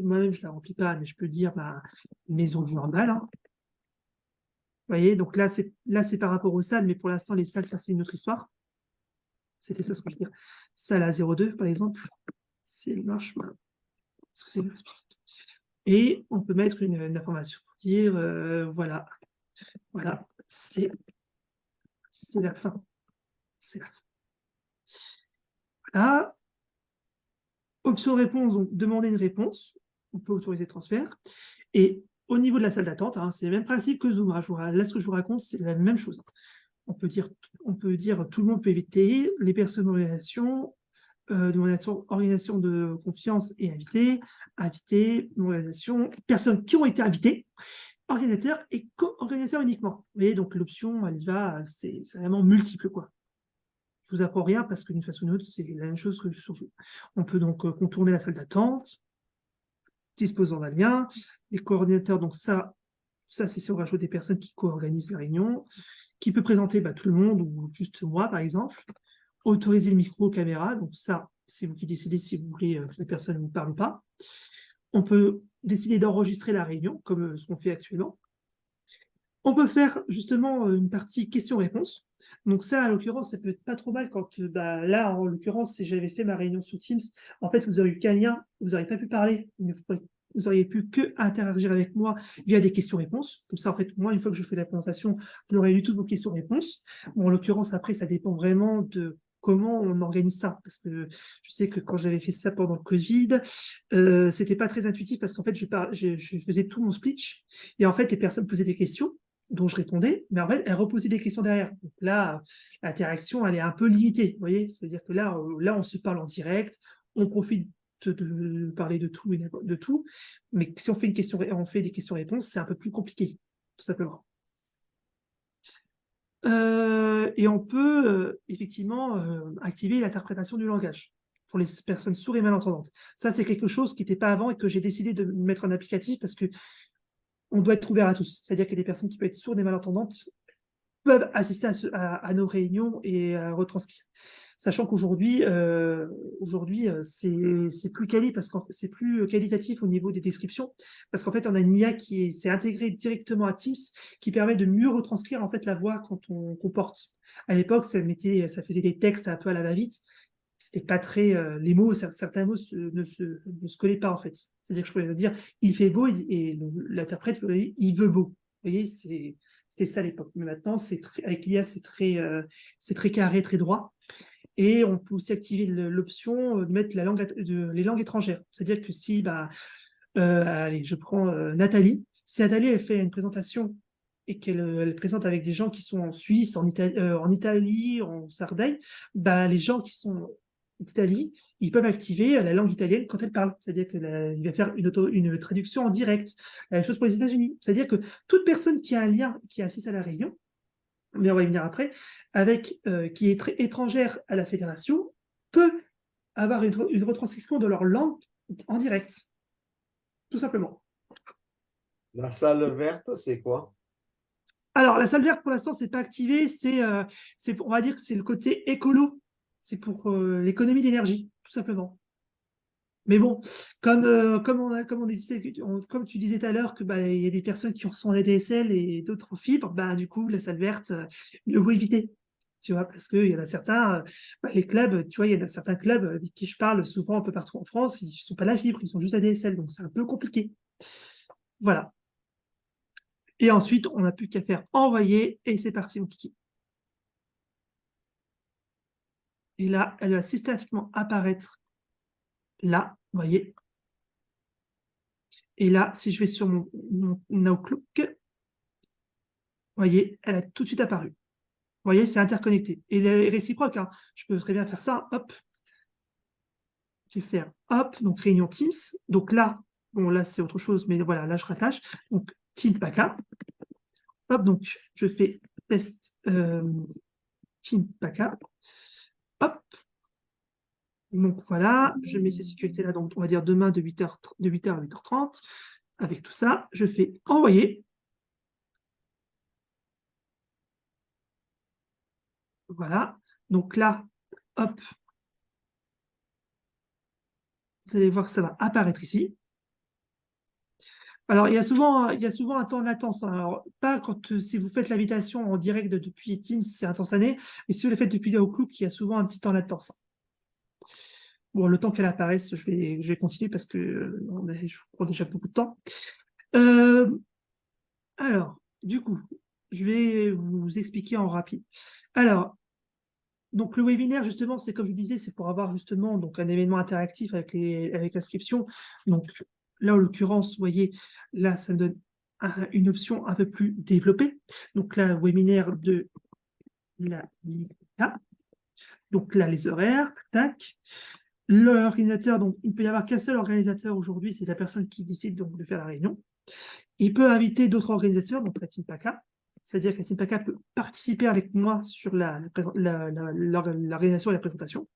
Moi-même je ne la remplis pas, mais je peux dire ma maison du handball. Hein. Vous voyez, donc là c'est par rapport aux salles, mais pour l'instant les salles, ça c'est une autre histoire. C'était ça ce que je veux dire. Salle à 02 par exemple, si elle marche, est-ce que c'est et on peut mettre une information pour dire voilà, c'est la fin. C'est la fin. Voilà. Option réponse, donc demander une réponse. On peut autoriser le transfert. Et au niveau de la salle d'attente, hein, c'est le même principe que Zoom. Hein. Là, ce que je vous raconte, c'est la même chose. On peut dire tout le monde peut éviter, les personnes d'organisation, organisation de confiance et invité, organisation, personnes qui ont été invitées, organisateur et co-organisateur uniquement. Vous voyez, donc l'option, elle va, c'est vraiment multiple, quoi. Je vous apprends rien parce que d'une façon ou d'une autre, c'est la même chose que sur Zoom. On peut donc contourner la salle d'attente, disposant d'un lien, les coordinateurs, donc ça c'est si on rajoute des personnes qui co-organisent la réunion, qui peut présenter tout le monde ou juste moi, par exemple, autoriser le micro, caméra, donc ça, c'est vous qui décidez si vous voulez que la personne ne parle pas. On peut décider d'enregistrer la réunion, comme ce qu'on fait actuellement. On peut faire justement une partie questions-réponses. Donc ça, en l'occurrence, ça peut être pas trop mal quand, là, en l'occurrence, si j'avais fait ma réunion sous Teams, en fait, vous n'auriez eu qu'un lien, vous n'auriez pas pu parler, vous auriez pu que interagir avec moi via des questions-réponses. Comme ça, en fait, moi, une fois que je fais la présentation, vous aurez eu toutes vos questions-réponses. Bon, en l'occurrence, après, ça dépend vraiment de comment on organise ça. Parce que je sais que quand j'avais fait ça pendant le Covid, c'était pas très intuitif parce qu'en fait, je faisais tout mon speech et en fait, les personnes posaient des questions dont je répondais, mais en fait, elles reposaient des questions derrière. Donc là, l'interaction, elle est un peu limitée, vous voyez. C'est-à-dire que là, on se parle en direct, on profite de parler de tout et de tout, mais si on fait des questions-réponses, c'est un peu plus compliqué, tout simplement. Et on peut effectivement activer l'interprétation du langage pour les personnes sourdes et malentendantes. Ça, c'est quelque chose qui n'était pas avant et que j'ai décidé de mettre en applicatif parce que on doit être ouvert à tous. C'est-à-dire que des personnes qui peuvent être sourdes et malentendantes peuvent assister à nos réunions et retranscrire. sachant qu'aujourd'hui, c'est plus parce qu'en fait, c'est plus qualitatif au niveau des descriptions, parce qu'en fait, on a une IA qui s'est intégrée directement à Teams, qui permet de mieux retranscrire en fait la voix quand on comporte. À l'époque, ça faisait des textes un peu à la va-vite. C'était pas très, les mots, certains mots ne se collaient pas en fait. C'est-à-dire que je pouvais dire, il fait beau, et l'interprète peut dire, il veut beau. Vous voyez, c'était ça à l'époque. Mais maintenant, avec l'IA, c'est très carré, très droit. Et on peut aussi activer l'option de mettre les langues étrangères. C'est-à-dire que si, allez, je prends Nathalie. Si Nathalie, elle fait une présentation et qu'elle présente avec des gens qui sont en Suisse, en Italie, en Sardaigne, les gens qui sont d'Italie, ils peuvent activer la langue italienne quand elle parle. C'est-à-dire qu'il va faire une traduction en direct. La même chose pour les États-Unis. C'est-à-dire que toute personne qui a un lien, qui assiste à la réunion, mais on va y venir après, qui est très étrangère à la fédération, peut avoir une retranscription de leur langue en direct. Tout simplement. La salle verte, c'est quoi? Alors, la salle verte, pour l'instant, c'est pas activé. On va dire que c'est le côté écolo. C'est pour l'économie d'énergie, tout simplement. Mais bon, comme tu disais tout à l'heure, que il y a des personnes qui sont en ADSL et d'autres en fibre, du coup, la salle verte, mieux vaut éviter. Tu vois, parce qu'il y en a certains, les clubs, tu vois, il y en a certains clubs avec qui je parle souvent un peu partout en France, ils ne sont pas la fibre, ils sont juste ADSL, donc c'est un peu compliqué. Voilà. Et ensuite, on n'a plus qu'à faire envoyer et c'est parti, mon kiki. Et là, elle va systématiquement apparaître là, vous voyez. Et là, si je vais sur mon Outlook, vous voyez, elle a tout de suite apparu. Vous voyez, c'est interconnecté. Et elle est réciproque, hein. Je peux très bien faire ça, hop. Je vais faire, hop, donc réunion Teams. Donc là, bon, là, c'est autre chose, mais voilà, là, je rattache. Donc, Team PACA. Hop, donc, je fais test Team PACA. Hop. Donc voilà, je mets ces sécurités là, donc on va dire demain de 8h à 8h30. Avec tout ça, je fais envoyer. Voilà. Donc là, hop. Vous allez voir que ça va apparaître ici. Alors, il y a souvent un temps de latence. Alors, pas si vous faites l'invitation en direct depuis Teams, c'est instantané, mais si vous le faites depuis Outlook, il y a souvent un petit temps de latence. Bon, le temps qu'elle apparaisse, je vais continuer parce que je prends déjà beaucoup de temps. Alors, du coup, je vais vous expliquer en rapide. Alors, donc le webinaire, justement, c'est comme je disais, c'est pour avoir justement donc un événement interactif avec l'inscription. Donc là, en l'occurrence, vous voyez, là, ça me donne une option un peu plus développée. Donc là, webinaire de la LICA. Donc là, les horaires, tac. L'organisateur, donc il ne peut y avoir qu'un seul organisateur aujourd'hui, c'est la personne qui décide donc de faire la réunion. Il peut inviter d'autres organisateurs, donc la Team PACA. C'est-à-dire que la Team PACA peut participer avec moi sur l'organisation et la présentation.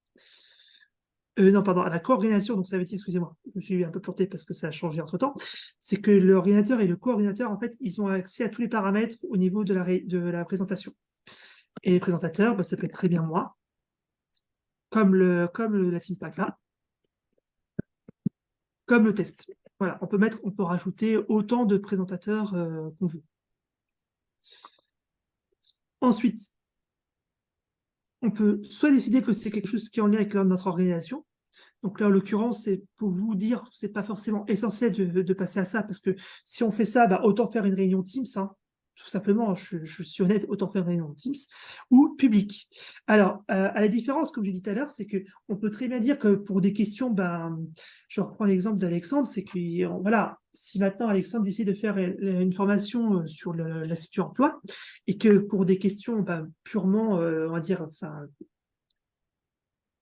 Non, pardon, à la coordination, donc ça veut dire, excusez-moi, je me suis un peu planté parce que ça a changé entre-temps, c'est que l'ordinateur et le coordinateur, en fait, ils ont accès à tous les paramètres au niveau de la présentation. Et les présentateurs, ça peut être très bien moi, comme la Team PACA, comme le test. Voilà, on peut rajouter autant de présentateurs qu'on veut. Ensuite, on peut soit décider que c'est quelque chose qui est en lien avec notre organisation. Donc là, en l'occurrence, c'est pour vous dire, c'est pas forcément essentiel de passer à ça, parce que si on fait ça, autant faire une réunion Teams, hein, tout simplement, je suis honnête, autant faire une réunion Teams, ou public. Alors, à la différence, comme j'ai dit tout à l'heure, c'est qu'on peut très bien dire que pour des questions, je reprends l'exemple d'Alexandre, c'est que, voilà, si maintenant Alexandre décide de faire une formation sur l'Institut Emploi, et que pour des questions purement, on va dire, enfin,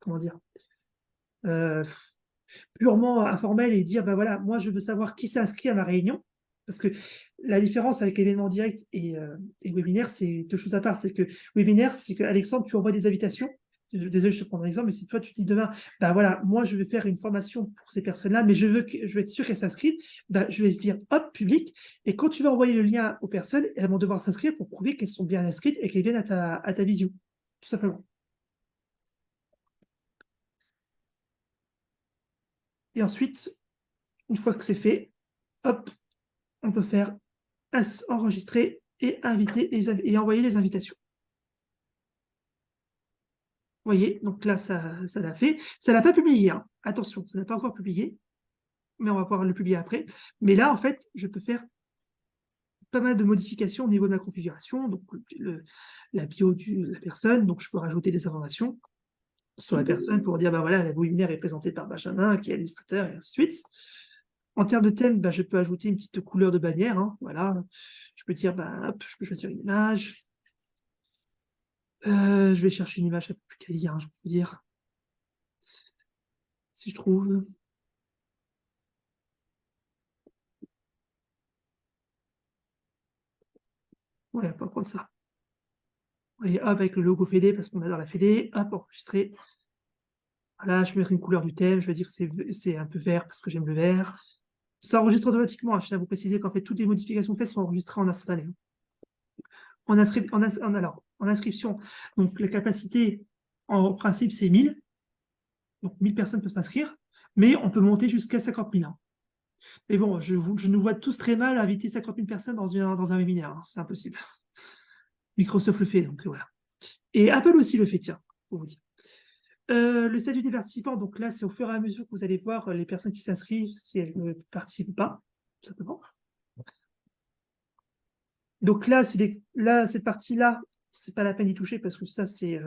comment dire, purement informel et dire, voilà, moi je veux savoir qui s'est inscrit à ma réunion, parce que la différence avec l'événement direct et webinaire, c'est deux choses à part. C'est que webinaire, c'est que Alexandre, tu envoies des invitations. Désolé, je te prends un exemple, mais si toi tu te dis demain, voilà, moi je vais faire une formation pour ces personnes-là, mais je veux être sûr qu'elles s'inscrivent, je vais dire hop, public, et quand tu vas envoyer le lien aux personnes, elles vont devoir s'inscrire pour prouver qu'elles sont bien inscrites et qu'elles viennent à ta visio, tout simplement. Et ensuite, une fois que c'est fait, hop, on peut faire enregistrer et inviter et envoyer les invitations. Vous voyez, donc là, ça l'a fait. Ça ne l'a pas publié, hein. Attention, ça n'a pas encore publié, mais on va pouvoir le publier après. Mais là, en fait, je peux faire pas mal de modifications au niveau de ma configuration, donc la bio de la personne, donc je peux rajouter des informations sur la personne pour dire, bah voilà, la webinaire est présentée par Benjamin, qui est administrateur, et ainsi de suite. En termes de thème, bah, je peux ajouter une petite couleur de bannière, hein, voilà. Je peux dire, bah, hop, je peux choisir une image. Je vais chercher une image un peu plus quali, hein, je peux vous dire. Si je trouve. Ouais, on va prendre ça. Et hop, avec le logo Fédé, parce qu'on adore la Fédé, hop, enregistrer. Voilà, je vais mettre une couleur du thème, je vais dire que c'est un peu vert parce que j'aime le vert. Ça enregistre automatiquement, hein, je tiens à vous préciser qu'en fait, toutes les modifications faites sont enregistrées en instantané. En inscription, donc la capacité, en principe, c'est 1000. Donc 1000 personnes peuvent s'inscrire, mais on peut monter jusqu'à 50 000. Hein. Mais bon, je nous vois tous très mal inviter 50 000 personnes dans un webinaire, hein, c'est impossible. Microsoft le fait, donc voilà. Et Apple aussi le fait, tiens, pour vous dire. Le statut des participants, donc là, c'est au fur et à mesure que vous allez voir les personnes qui s'inscrivent, si elles ne participent pas, tout simplement. Donc là, cette partie-là, c'est pas la peine d'y toucher parce que ça, c'est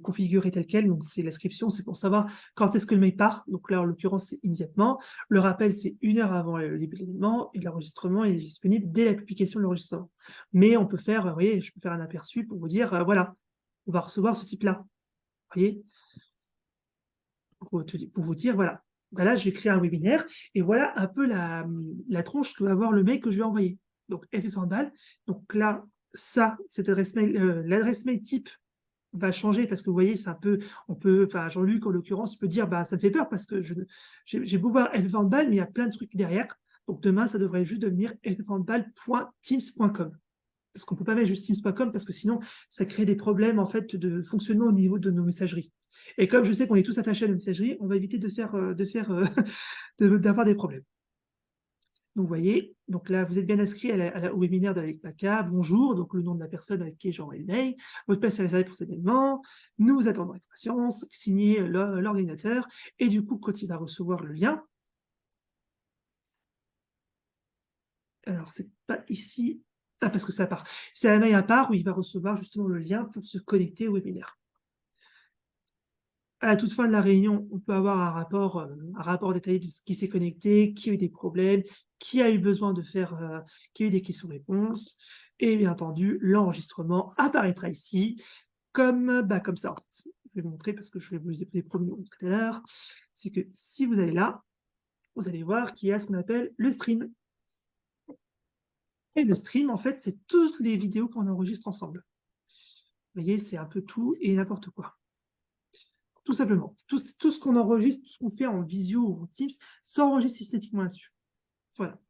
configuré tel quel, donc c'est l'inscription, c'est pour savoir quand est-ce que le mail part. Donc là, en l'occurrence, c'est immédiatement. Le rappel, c'est 1 heure avant le début de l'événement et l'enregistrement est disponible dès la publication de l'enregistrement. Mais on peut faire, vous voyez, je peux faire un aperçu pour vous dire, voilà, on va recevoir ce type-là. Vous voyez, pour vous dire, voilà, j'ai créé un webinaire et voilà un peu la tronche que va avoir le mail que je vais envoyer. Donc, FF1BAL. Donc là, ça, cette adresse mail, l'adresse mail type va changer parce que vous voyez, c'est un peu, enfin, Jean-Luc en l'occurrence peut dire, bah, ça me fait peur parce que j'ai beau voir FF1BAL, mais il y a plein de trucs derrière. Donc demain, ça devrait juste devenir ff1bal.teams.com. Parce qu'on ne peut pas mettre juste teams.com parce que sinon, ça crée des problèmes en fait de fonctionnement au niveau de nos messageries. Et comme je sais qu'on est tous attachés à nos messageries, on va éviter d'avoir des problèmes. Donc, vous voyez, donc là, vous êtes bien inscrit au webinaire d'Avec Paca. Bonjour, donc le nom de la personne avec qui j'ai envoyé le mail. Votre place est réservée pour cet événement. Nous vous attendons avec patience. Signé l'ordinateur. Et du coup, quand il va recevoir le lien, alors c'est pas ici, ah, parce que ça part. C'est un mail à part où il va recevoir justement le lien pour se connecter au webinaire. À la toute fin de la réunion, on peut avoir un rapport détaillé de ce qui s'est connecté, qui a eu des problèmes, qui a eu besoin de faire, qui a eu des questions-réponses. Et bien entendu, l'enregistrement apparaîtra ici comme ça. Je vais vous montrer parce que je vais vous les promis tout à l'heure. C'est que si vous allez là, vous allez voir qu'il y a ce qu'on appelle le stream. Et le stream, en fait, c'est toutes les vidéos qu'on enregistre ensemble. Vous voyez, c'est un peu tout et n'importe quoi. Tout simplement. Tout ce qu'on enregistre, tout ce qu'on fait en visio ou en Teams, s'enregistre systématiquement là-dessus. Voilà.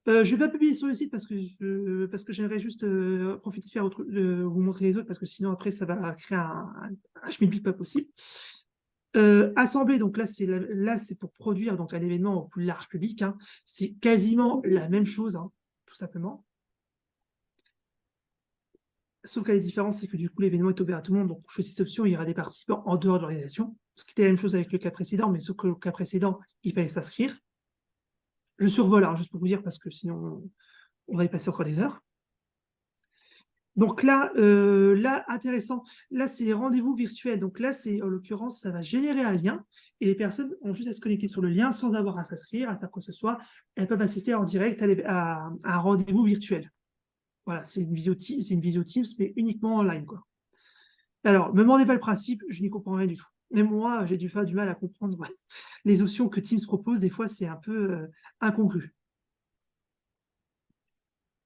Je ne vais pas publier sur le site parce que j'aimerais juste profiter de faire vous montrer les autres parce que sinon après ça va créer un schmilblick pas possible. Assembler, donc là c'est pour produire donc un événement au plus large public. Hein. C'est quasiment la même chose, hein, tout simplement. Sauf que la différence, c'est que du coup, l'événement est ouvert à tout le monde. Donc, pour choisir cette option, il y aura des participants en dehors de l'organisation. Ce qui était la même chose avec le cas précédent, mais sauf que le cas précédent, il fallait s'inscrire. Je survole, hein, juste pour vous dire, parce que sinon, on va y passer encore des heures. Donc là, intéressant, là, c'est les rendez-vous virtuels. Donc là, c'est en l'occurrence, ça va générer un lien et les personnes ont juste à se connecter sur le lien sans avoir à s'inscrire, à faire quoi que ce soit. Elles peuvent assister en direct à un rendez-vous virtuel. Voilà, c'est une visio Teams, mais uniquement online, quoi. Alors, me demandez pas le principe, je n'y comprends rien du tout. Même moi, j'ai du mal à comprendre les options que Teams propose. Des fois, c'est un peu incongru.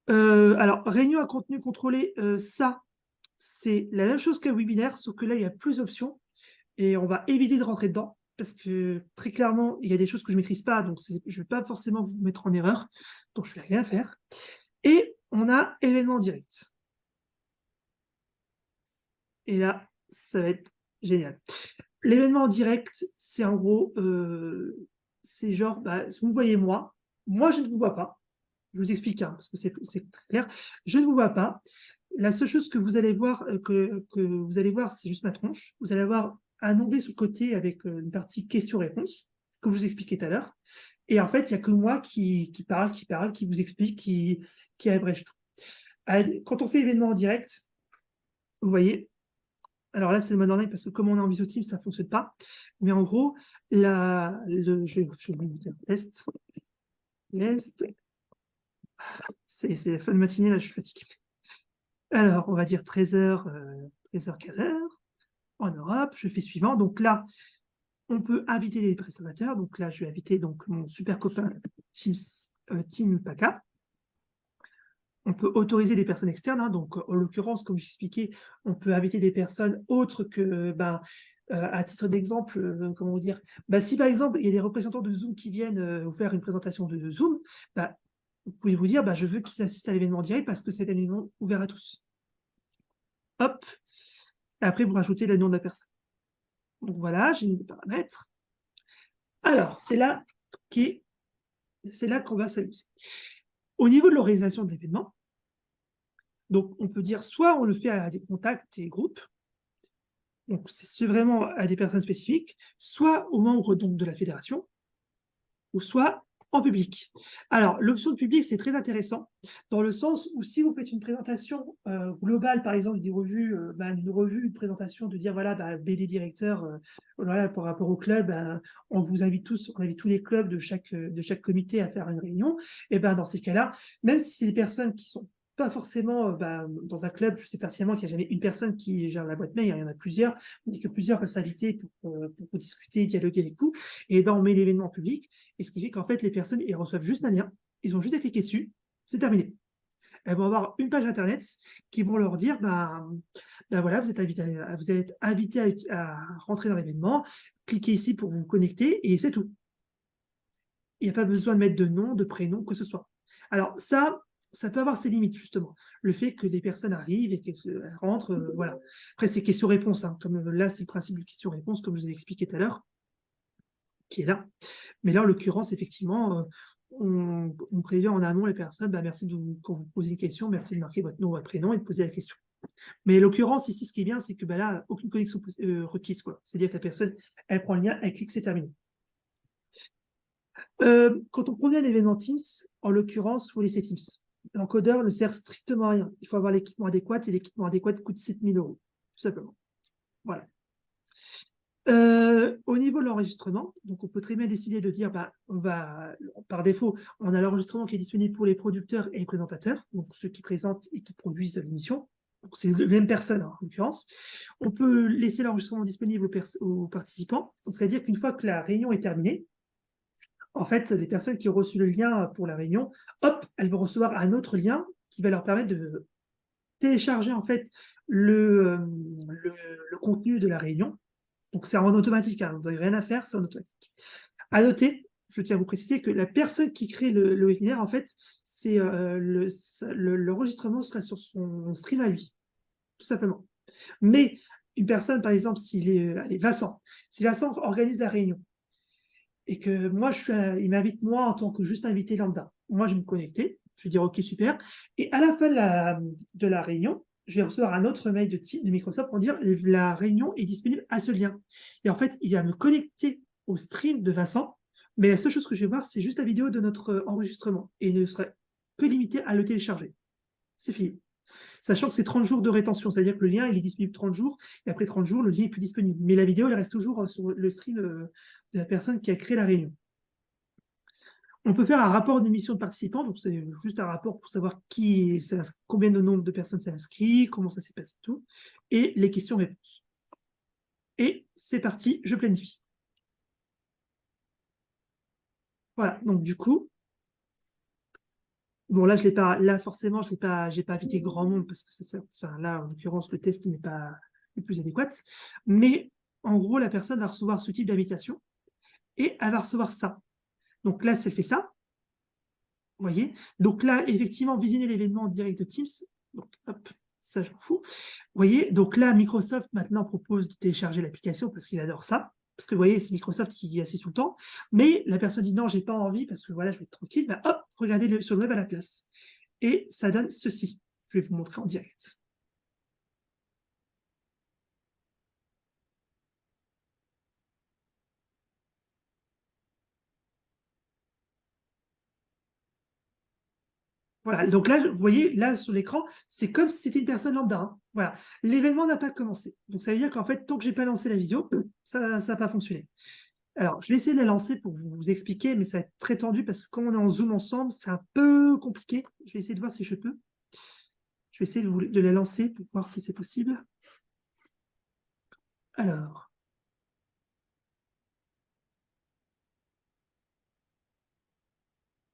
Alors, réunion à contenu contrôlé, ça, c'est la même chose qu'un webinaire, sauf que là, il y a plus d'options. Et on va éviter de rentrer dedans, parce que très clairement, il y a des choses que je ne maîtrise pas, donc je ne vais pas forcément vous mettre en erreur. Donc, je ne vais rien faire. Et on a événement direct. Et là, ça va être Génial. L'événement en direct, c'est en gros, c'est genre, vous me voyez moi je ne vous vois pas. Je vous explique, hein, parce que c'est très clair. Je ne vous vois pas. La seule chose que vous allez voir, c'est juste ma tronche. Vous allez avoir un onglet sur le côté avec une partie questions-réponses, comme je vous expliquais tout à l'heure. Et en fait, il n'y a que moi qui parle, qui vous explique, qui abrège tout. Quand on fait événement en direct, vous voyez, alors là, c'est le mode en ligne parce que comme on est en visio Teams, ça ne fonctionne pas. Mais en gros, je vais vous dire test. C'est la fin de matinée, là, je suis fatigué. Alors, on va dire 13h, 15h en Europe. Je fais suivant. Donc là, on peut inviter les présentateurs. Donc là, je vais inviter donc, mon super copain Team PACA. On peut autoriser des personnes externes. Hein. Donc, en l'occurrence, comme j'expliquais, on peut inviter des personnes autres que, à titre d'exemple, comment vous dire, si par exemple, il y a des représentants de Zoom qui viennent vous faire une présentation de Zoom, vous pouvez vous dire, je veux qu'ils assistent à l'événement direct parce que c'est un événement ouvert à tous. Hop. Et après, vous rajoutez le nom de la personne. Donc voilà, j'ai mis les paramètres. Alors, c'est là qu'on va s'amuser. Au niveau de l'organisation de l'événement, donc on peut dire soit on le fait à des contacts et groupes, donc c'est vraiment à des personnes spécifiques, soit aux membres donc, de la fédération, ou soit en public. Alors, l'option de public, c'est très intéressant, dans le sens où si vous faites une présentation globale, par exemple, une présentation de dire, voilà, BD directeur, voilà, par rapport au club, on vous invite tous, on invite tous les clubs de chaque comité à faire une réunion, et dans ces cas-là, même si c'est des personnes qui sont pas forcément dans un club, je sais pertinemment qu'il n'y a jamais une personne qui gère la boîte mail, il y en a plusieurs, on dit que plusieurs peuvent s'inviter pour discuter, dialoguer avec vous, et on met l'événement en public, et ce qui fait qu'en fait, les personnes, elles reçoivent juste un lien, ils ont juste à cliquer dessus, c'est terminé. Elles vont avoir une page internet qui vont leur dire, voilà, vous êtes invité à rentrer dans l'événement, cliquez ici pour vous connecter, et c'est tout. Il n'y a pas besoin de mettre de nom, de prénom, que ce soit. Alors ça peut avoir ses limites, justement. Le fait que des personnes arrivent et qu'elles rentrent, voilà. Après, c'est question-réponse, hein, comme là, c'est le principe du question-réponse, comme je vous ai expliqué tout à l'heure, qui est là. Mais là, en l'occurrence, effectivement, on prévient en amont les personnes, merci quand vous posez une question, merci de marquer votre nom ou votre prénom et de poser la question. Mais l'occurrence, ici, ce qui est bien, c'est que là, aucune connexion requise, quoi. C'est-à-dire que la personne, elle prend le lien, elle clique, c'est terminé. Quand on provient d'un événement Teams, en l'occurrence, il faut laisser Teams. L'encodeur ne sert strictement à rien. Il faut avoir l'équipement adéquat et l'équipement adéquat coûte 7 000 €, tout simplement. Voilà. Au niveau de l'enregistrement, donc on peut très bien décider de dire, par défaut, on a l'enregistrement qui est disponible pour les producteurs et les présentateurs, donc ceux qui présentent et qui produisent l'émission. Donc c'est les mêmes personnes, en l'occurrence. On peut laisser l'enregistrement disponible aux participants. Donc c'est-à-dire qu'une fois que la réunion est terminée, en fait, les personnes qui ont reçu le lien pour la réunion, hop, elles vont recevoir un autre lien qui va leur permettre de télécharger en fait le contenu de la réunion. Donc c'est en automatique, hein, vous n'avez rien à faire, c'est en automatique. À noter, je tiens à vous préciser que la personne qui crée le webinaire, en fait, c'est l'enregistrement sera sur son stream à lui, tout simplement. Mais une personne, par exemple, Vincent, si Vincent organise la réunion, et que moi, il m'invite moi en tant que juste invité lambda. Moi, je vais me connecter, je vais dire OK, super. Et à la fin de la réunion, je vais recevoir un autre mail de Microsoft pour dire la réunion est disponible à ce lien. Et en fait, il va me connecter au stream de Vincent, mais la seule chose que je vais voir, c'est juste la vidéo de notre enregistrement et ne serait que limité à le télécharger. C'est fini. Sachant que c'est 30 jours de rétention, c'est-à-dire que le lien il est disponible 30 jours, et après 30 jours, le lien est plus disponible. Mais la vidéo, elle reste toujours sur le stream de la personne qui a créé la réunion. On peut faire un rapport d'émission de participants, donc c'est juste un rapport pour savoir combien de nombre de personnes s'est inscrit, comment ça s'est passé, tout, et les questions-réponses. Et c'est parti, je planifie. Voilà, donc du coup, bon là, forcément, j'ai pas invité grand monde parce que là, en l'occurrence, le test n'est pas le plus adéquat. Mais en gros, la personne va recevoir ce type d'invitation et elle va recevoir ça. Donc là, elle fait ça. Vous voyez? Donc là, effectivement, visionner l'événement en direct de Teams. Donc, hop, ça je m'en fous. Vous voyez, donc là, Microsoft maintenant propose de télécharger l'application parce qu'ils adorent ça. Parce que vous voyez, c'est Microsoft qui y assiste tout le temps. Mais la personne dit non, j'ai pas envie parce que voilà, je vais être tranquille. Ben, hop, regardez sur le web à la place. Et ça donne ceci. Je vais vous montrer en direct. Voilà, donc là, vous voyez, là, sur l'écran, c'est comme si c'était une personne lambda. Hein. Voilà, l'événement n'a pas commencé. Donc, ça veut dire qu'en fait, tant que j'ai pas lancé la vidéo, ça n'a pas fonctionné. Alors, je vais essayer de la lancer pour vous expliquer, mais ça va être très tendu parce que quand on est en Zoom ensemble, c'est un peu compliqué. Je vais essayer de voir si je peux. Je vais essayer de la lancer pour voir si c'est possible. Alors.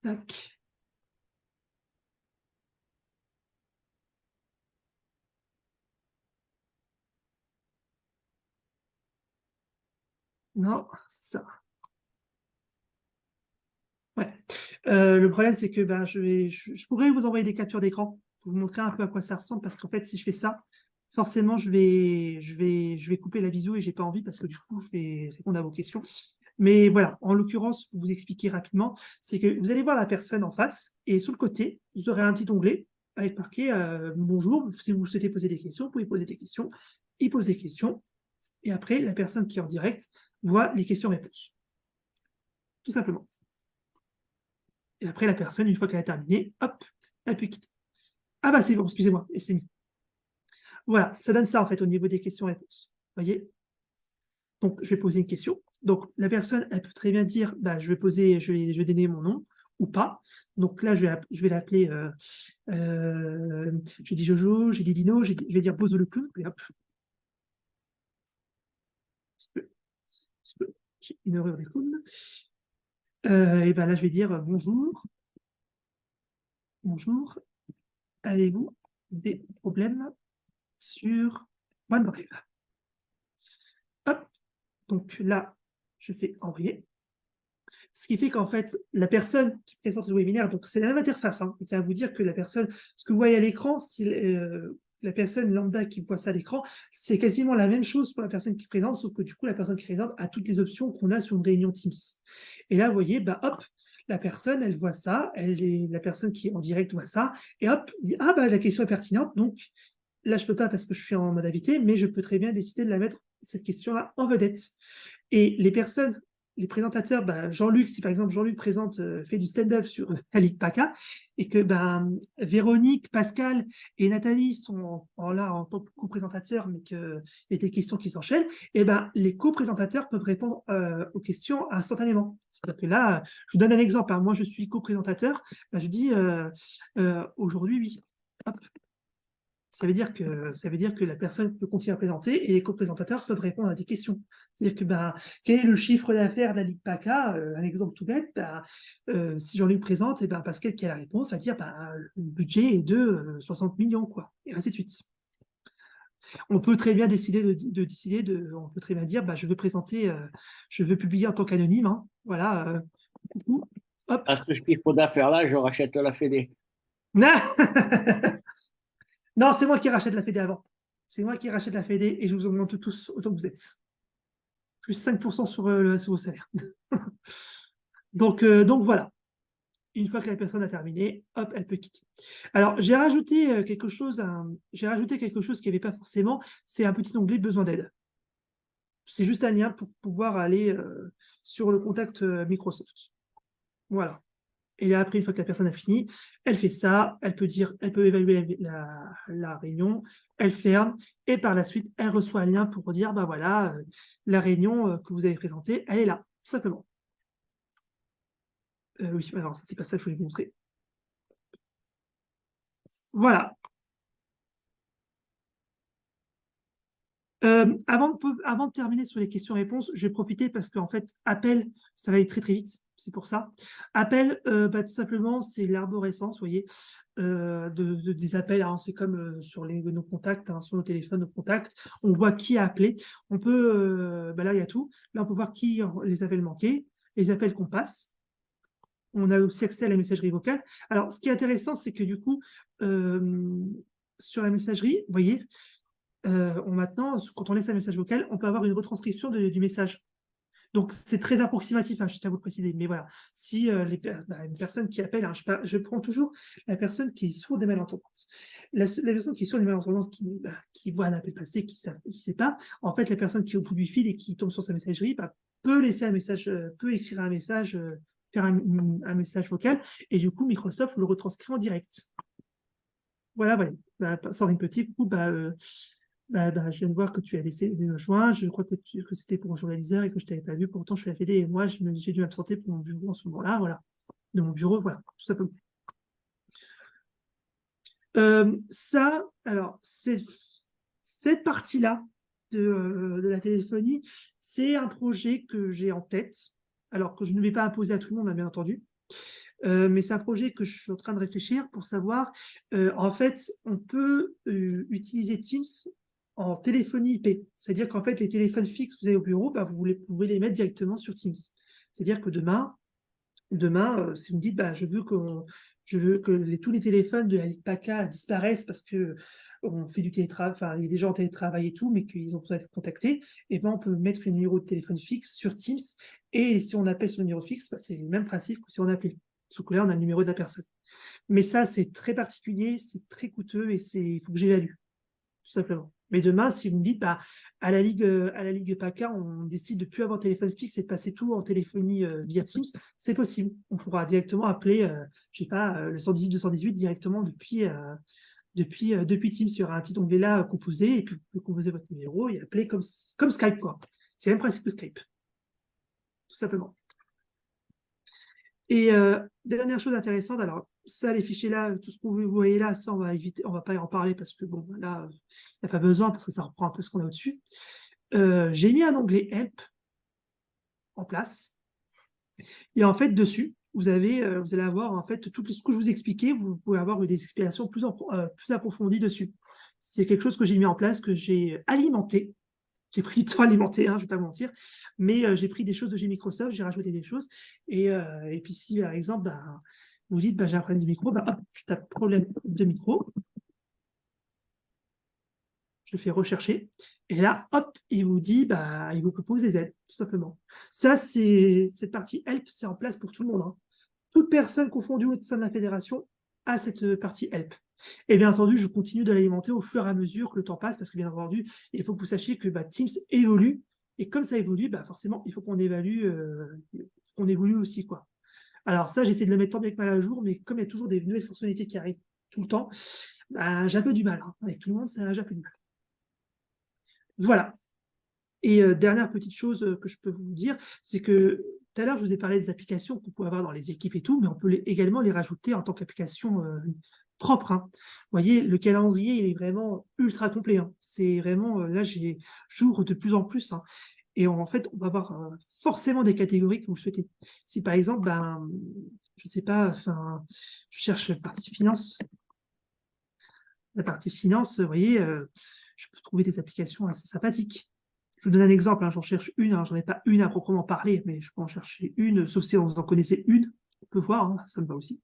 Tac. Non, c'est ça. Ouais. Le problème, c'est que ben, je pourrais vous envoyer des captures d'écran pour vous montrer un peu à quoi ça ressemble, parce qu'en fait, si je fais ça, forcément, je vais couper la visio et j'ai pas envie parce que du coup, je vais répondre à vos questions. Mais voilà, en l'occurrence, pour vous expliquer rapidement, c'est que vous allez voir la personne en face et sur le côté, vous aurez un petit onglet avec marqué bonjour. Si vous souhaitez poser des questions, vous pouvez poser des questions. Il pose des questions et après, la personne qui est en direct voit les questions-réponses. Tout simplement. Et après, la personne, une fois qu'elle a terminé, hop, elle peut quitter. Ah bah c'est bon, excusez-moi, et c'est mis. Voilà, ça donne ça en fait au niveau des questions-réponses. Vous voyez? Donc, je vais poser une question. Donc, la personne, elle peut très bien dire, bah, je vais donner mon nom ou pas. Donc là, je vais l'appeler, j'ai dit Jojo, j'ai dit Dino, je vais dire Bozo le clown, et hop. J'ai une horreur des clowns. Et ben là, je vais dire bonjour. Bonjour. Avez-vous des problèmes sur OneDrive? Hop. Donc là, je fais envoyer. Ce qui fait qu'en fait, la personne qui présente le webinaire, donc c'est la même interface, hein, qui va vous dire que la personne, ce que vous voyez à l'écran, c'est la personne lambda qui voit ça à l'écran, c'est quasiment la même chose pour la personne qui présente, sauf que du coup, la personne qui présente a toutes les options qu'on a sur une réunion Teams. Et là, vous voyez, bah hop, la personne, elle voit ça, la personne qui est en direct voit ça, et hop, dit, ah bah la question est pertinente, donc là, je peux pas parce que je suis en mode invité, mais je peux très bien décider de la mettre, cette question-là, en vedette. Et les personnes, les présentateurs, bah, Jean-Luc, si par exemple Jean-Luc fait du stand-up sur la Ligue PACA, et que Véronique, Pascal et Nathalie sont là en tant que co-présentateurs, mais qu'il y a des questions qui s'enchaînent, et les co-présentateurs peuvent répondre aux questions instantanément. C'est-à-dire que là, je vous donne un exemple. Hein. Moi, je suis co-présentateur, je dis aujourd'hui, oui. Hop. Ça veut dire que la personne peut continuer à présenter et les co-présentateurs peuvent répondre à des questions. C'est-à-dire que quel est le chiffre d'affaires de la Ligue PACA, un exemple tout bête, si Jean-Luc présente, et Pascal qui a la réponse va dire le budget est de 60 millions, quoi, et ainsi de suite. On peut très bien décider on peut très bien dire je veux présenter, je veux publier en tant qu'anonyme, hein, voilà, coucou, hop. À ce chiffre d'affaires-là, je rachète la Fédé. Non, c'est moi qui rachète la Fédé avant. C'est moi qui rachète la Fédé et je vous augmente tous autant que vous êtes. Plus 5% sur vos salaires. donc voilà. Une fois que la personne a terminé, hop, elle peut quitter. Alors, j'ai rajouté quelque chose qui n'y avait pas forcément, c'est un petit onglet besoin d'aide. C'est juste un lien pour pouvoir aller sur le contact Microsoft. Voilà. Et là, après, une fois que la personne a fini, elle fait ça, elle peut évaluer la réunion, elle ferme, et par la suite, elle reçoit un lien pour dire, voilà, la réunion que vous avez présentée, elle est là, tout simplement. Oui, alors ça, c'est pas ça que je voulais vous montrer. Voilà. Avant de terminer sur les questions-réponses, je vais profiter parce qu'en fait, appel, ça va aller très très vite, c'est pour ça. Appel, tout simplement, c'est l'arborescence, vous voyez, des appels, hein, c'est comme sur nos contacts, hein, sur nos téléphones, nos contacts, on voit qui a appelé, on peut, là il y a tout, là on peut voir qui les appels manqués, les appels qu'on passe, on a aussi accès à la messagerie vocale. Alors, ce qui est intéressant, c'est que du coup, sur la messagerie, vous voyez, maintenant, quand on laisse un message vocal, on peut avoir une retranscription du message. Donc, c'est très approximatif, hein, je tiens à vous le préciser. Mais voilà, si une personne qui appelle, hein, je prends toujours la personne qui est sourde et malentendante. La personne qui est sourde et malentendante, qui voit un appel passer, qui ne sait pas, en fait, la personne qui est au bout du fil et qui tombe sur sa messagerie peut laisser un message, peut écrire un message, faire un message vocal, et du coup, Microsoft le retranscrit en direct. Voilà. Sans une petite, du coup, je viens de voir que tu as laissé me joindre. Je crois que c'était pour un journaliseur et que je ne t'avais pas vu. Pourtant, je suis à la Fédé et moi, j'ai dû m'absenter pour mon bureau en ce moment-là. Voilà. De mon bureau, voilà, tout simplement. Alors, cette partie-là de la téléphonie, c'est un projet que j'ai en tête. Alors que je ne vais pas imposer à tout le monde, bien entendu. Mais c'est un projet que je suis en train de réfléchir pour savoir, en fait, on peut utiliser Teams en téléphonie IP. C'est-à-dire qu'en fait, les téléphones fixes que vous avez au bureau, vous pouvez les mettre directement sur Teams. C'est-à-dire que demain, si vous me dites, je veux que tous les téléphones de la Ligue PACA disparaissent parce que on fait du télétravail, enfin, il y a des gens en télétravail et tout, mais qu'ils ont besoin d'être contactés, et on peut mettre le numéro de téléphone fixe sur Teams, et si on appelle ce numéro fixe, c'est le même principe que si on appelait. Sauf que là, on a le numéro de la personne. Mais ça, c'est très particulier, c'est très coûteux, et il faut que j'évalue, tout simplement. Mais demain, si vous me dites, à la Ligue PACA, on décide de ne plus avoir téléphone fixe et de passer tout en téléphonie via Teams, c'est possible. On pourra directement appeler, le 118 218 directement depuis Teams. Il y aura un petit onglet là composé, et puis vous pouvez composer votre numéro et appeler comme Skype, quoi. C'est le même principe que Skype, tout simplement. Et dernière chose intéressante, alors ça, les fichiers là, tout ce que vous voyez là, ça on va éviter, on va pas y en parler parce que bon, là, il n'y a pas besoin parce que ça reprend un peu ce qu'on a au-dessus. J'ai mis un onglet Help en place. Et en fait, dessus, vous allez avoir en fait tout ce que je vous expliquais, vous pouvez avoir des explications plus approfondies dessus. C'est quelque chose que j'ai mis en place, que j'ai alimenté. J'ai pris du temps à alimenter, hein, je ne vais pas mentir, mais j'ai pris des choses de chez Microsoft, j'ai rajouté des choses. Et puis si, par exemple, vous dites, j'ai un problème de micro, hop, je tape problème de micro. Je fais rechercher. Et là, hop, il vous dit, il vous propose des aides, tout simplement. Ça, cette partie Help, c'est en place pour tout le monde, hein. Toute personne confondue au sein de la fédération a cette partie Help. Et bien entendu, je continue de l'alimenter au fur et à mesure que le temps passe, parce que bien entendu, il faut que vous sachiez que Teams évolue, et comme ça évolue, forcément, il faut qu'on évolue aussi, quoi. Alors ça, j'essaie de le mettre tant bien que mal à jour, mais comme il y a toujours des nouvelles fonctionnalités qui arrivent tout le temps, j'ai un peu du mal, hein. Avec tout le monde, j'ai un peu du mal. Voilà. Et dernière petite chose que je peux vous dire, c'est que tout à l'heure, je vous ai parlé des applications qu'on peut avoir dans les équipes et tout, mais on peut également les rajouter en tant qu'application propre, hein. Vous voyez, le calendrier, il est vraiment ultra complet, hein. C'est vraiment, là, j'ouvre de plus en plus, hein. Et en fait, on va avoir forcément des catégories que vous souhaitez. Si par exemple, je ne sais pas, je cherche la partie finance. La partie finance, vous voyez, je peux trouver des applications assez sympathiques. Je vous donne un exemple, hein, j'en cherche une, hein, j'en ai pas une à proprement parler, mais je peux en chercher une, sauf si vous en connaissez une, on peut voir, hein, ça me va aussi.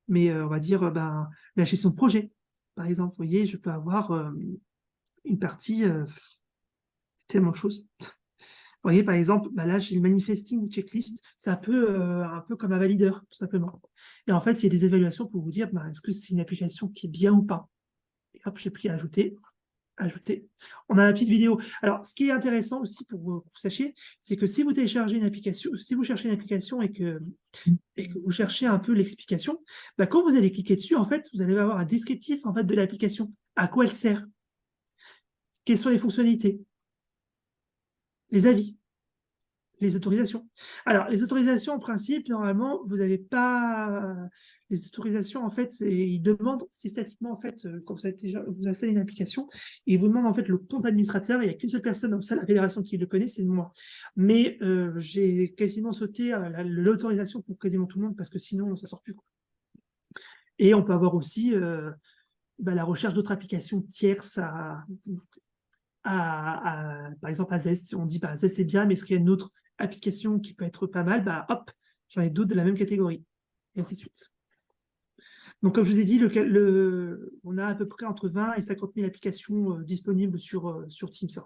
Mais on va dire la gestion de projet, par exemple, vous voyez, je peux avoir une partie, tellement de choses. Vous voyez, par exemple, là, j'ai le manifesting checklist, c'est un peu comme un valideur, tout simplement. Et en fait, il y a des évaluations pour vous dire, est-ce que c'est une application qui est bien ou pas. Et hop, j'ai pris ajouter. On a la petite vidéo. Alors, ce qui est intéressant aussi pour que vous sachiez, c'est que si vous téléchargez une application, si vous cherchez une application et que vous cherchez un peu l'explication, quand vous allez cliquer dessus, en fait, vous allez avoir un descriptif en fait, de l'application. À quoi elle sert? Quelles sont les fonctionnalités? Les avis? Les autorisations. Alors, les autorisations, en principe, normalement, vous n'avez pas... Les autorisations, en fait, ils demandent systématiquement, en fait, quand vous installez une application, ils vous demandent, en fait, le compte administrateur. Il n'y a qu'une seule personne dans la fédération qui le connaît, c'est moi. Mais j'ai quasiment sauté l'autorisation pour quasiment tout le monde, parce que sinon, ça ne sort plus, quoi. Et on peut avoir aussi la recherche d'autres applications tierces par exemple, à Zest. On dit, Zest, c'est bien, mais est-ce qu'il y a une autre application qui peut être pas mal? Hop, j'en ai d'autres de la même catégorie. Et ainsi de suite. Donc, comme je vous ai dit, on a à peu près entre 20 et 50 000 applications disponibles sur Teams.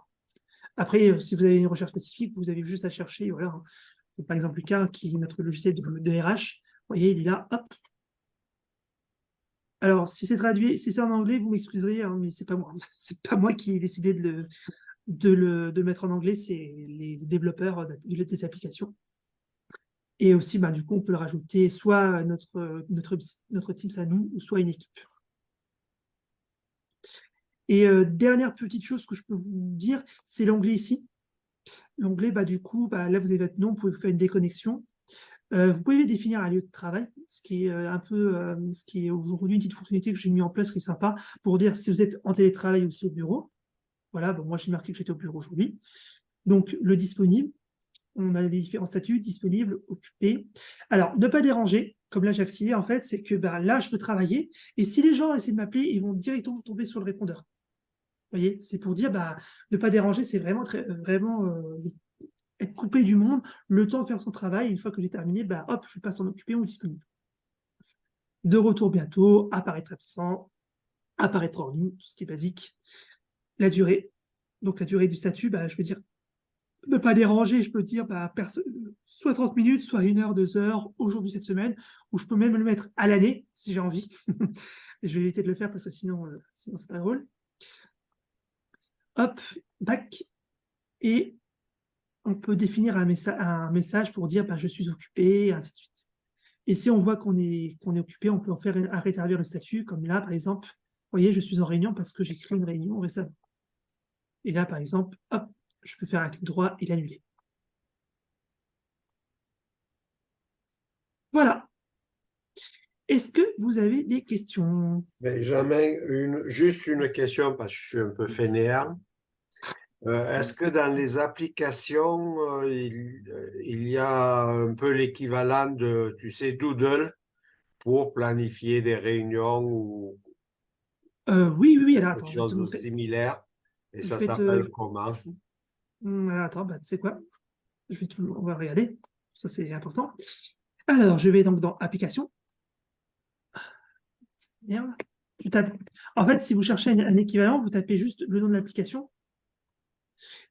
Après, si vous avez une recherche spécifique, vous avez juste à chercher. Voilà, hein. Par exemple, Lucas, qui est notre logiciel de RH, vous voyez, il est là, hop. Alors, si c'est traduit, si c'est en anglais, vous m'excuserez, hein, mais c'est pas moi. C'est pas moi qui ai décidé de le mettre en anglais, c'est les développeurs des applications. Et aussi, bah, du coup, on peut le rajouter soit à notre Teams à nous, ou soit à une équipe. Et dernière petite chose que je peux vous dire, c'est l'onglet ici. L'onglet, bah, du coup, bah, là, vous avez votre nom, vous pouvez faire une déconnexion. Vous pouvez définir un lieu de travail, ce qui est ce qui est aujourd'hui une petite fonctionnalité que j'ai mis en place qui est sympa pour dire si vous êtes en télétravail ou si au bureau. Voilà, bon, moi j'ai marqué que j'étais au bureau aujourd'hui. Donc le disponible, on a les différents statuts, disponible, occupé. Alors, ne pas déranger, comme là j'ai activé en fait, c'est que bah, là je peux travailler et si les gens essaient de m'appeler, ils vont directement tomber sur le répondeur. Vous voyez, c'est pour dire bah, ne pas déranger, c'est vraiment être coupé du monde, le temps de faire son travail, une fois que j'ai terminé, bah, hop, je passe en occupé ou disponible. De retour bientôt, apparaître absent, apparaître hors ligne, tout ce qui est basique. La durée, donc la durée du statut, bah, je veux dire, ne pas déranger, je peux dire bah, soit 30 minutes, soit 1 heure, 2 heures, aujourd'hui cette semaine, ou je peux même le mettre à l'année, si j'ai envie. Je vais éviter de le faire parce que sinon c'est pas drôle. Hop, back, et on peut définir un message pour dire bah, je suis occupé, et ainsi de suite. Et si on voit qu'on est occupé, on peut en faire un rétablir le statut, comme là, par exemple, vous voyez, je suis en réunion parce que j'ai créé une réunion récemment. Et là, par exemple, hop, je peux faire un clic droit et l'annuler. Voilà. Est-ce que vous avez des questions? Benjamin, juste une question parce que je suis un peu fainéant. Est-ce que dans les applications, il y a un peu l'équivalent de, tu sais, Doodle pour planifier des réunions ou Oui. Alors, quelque attends, je vais te chose de montrer. similaire? Et Je ça vais s'appelle comment? Alors, attends, bah, tu sais quoi? On va regarder. Ça, c'est important. Alors, je vais donc dans Applications. Merde. En fait, si vous cherchez un équivalent, vous tapez juste le nom de l'application.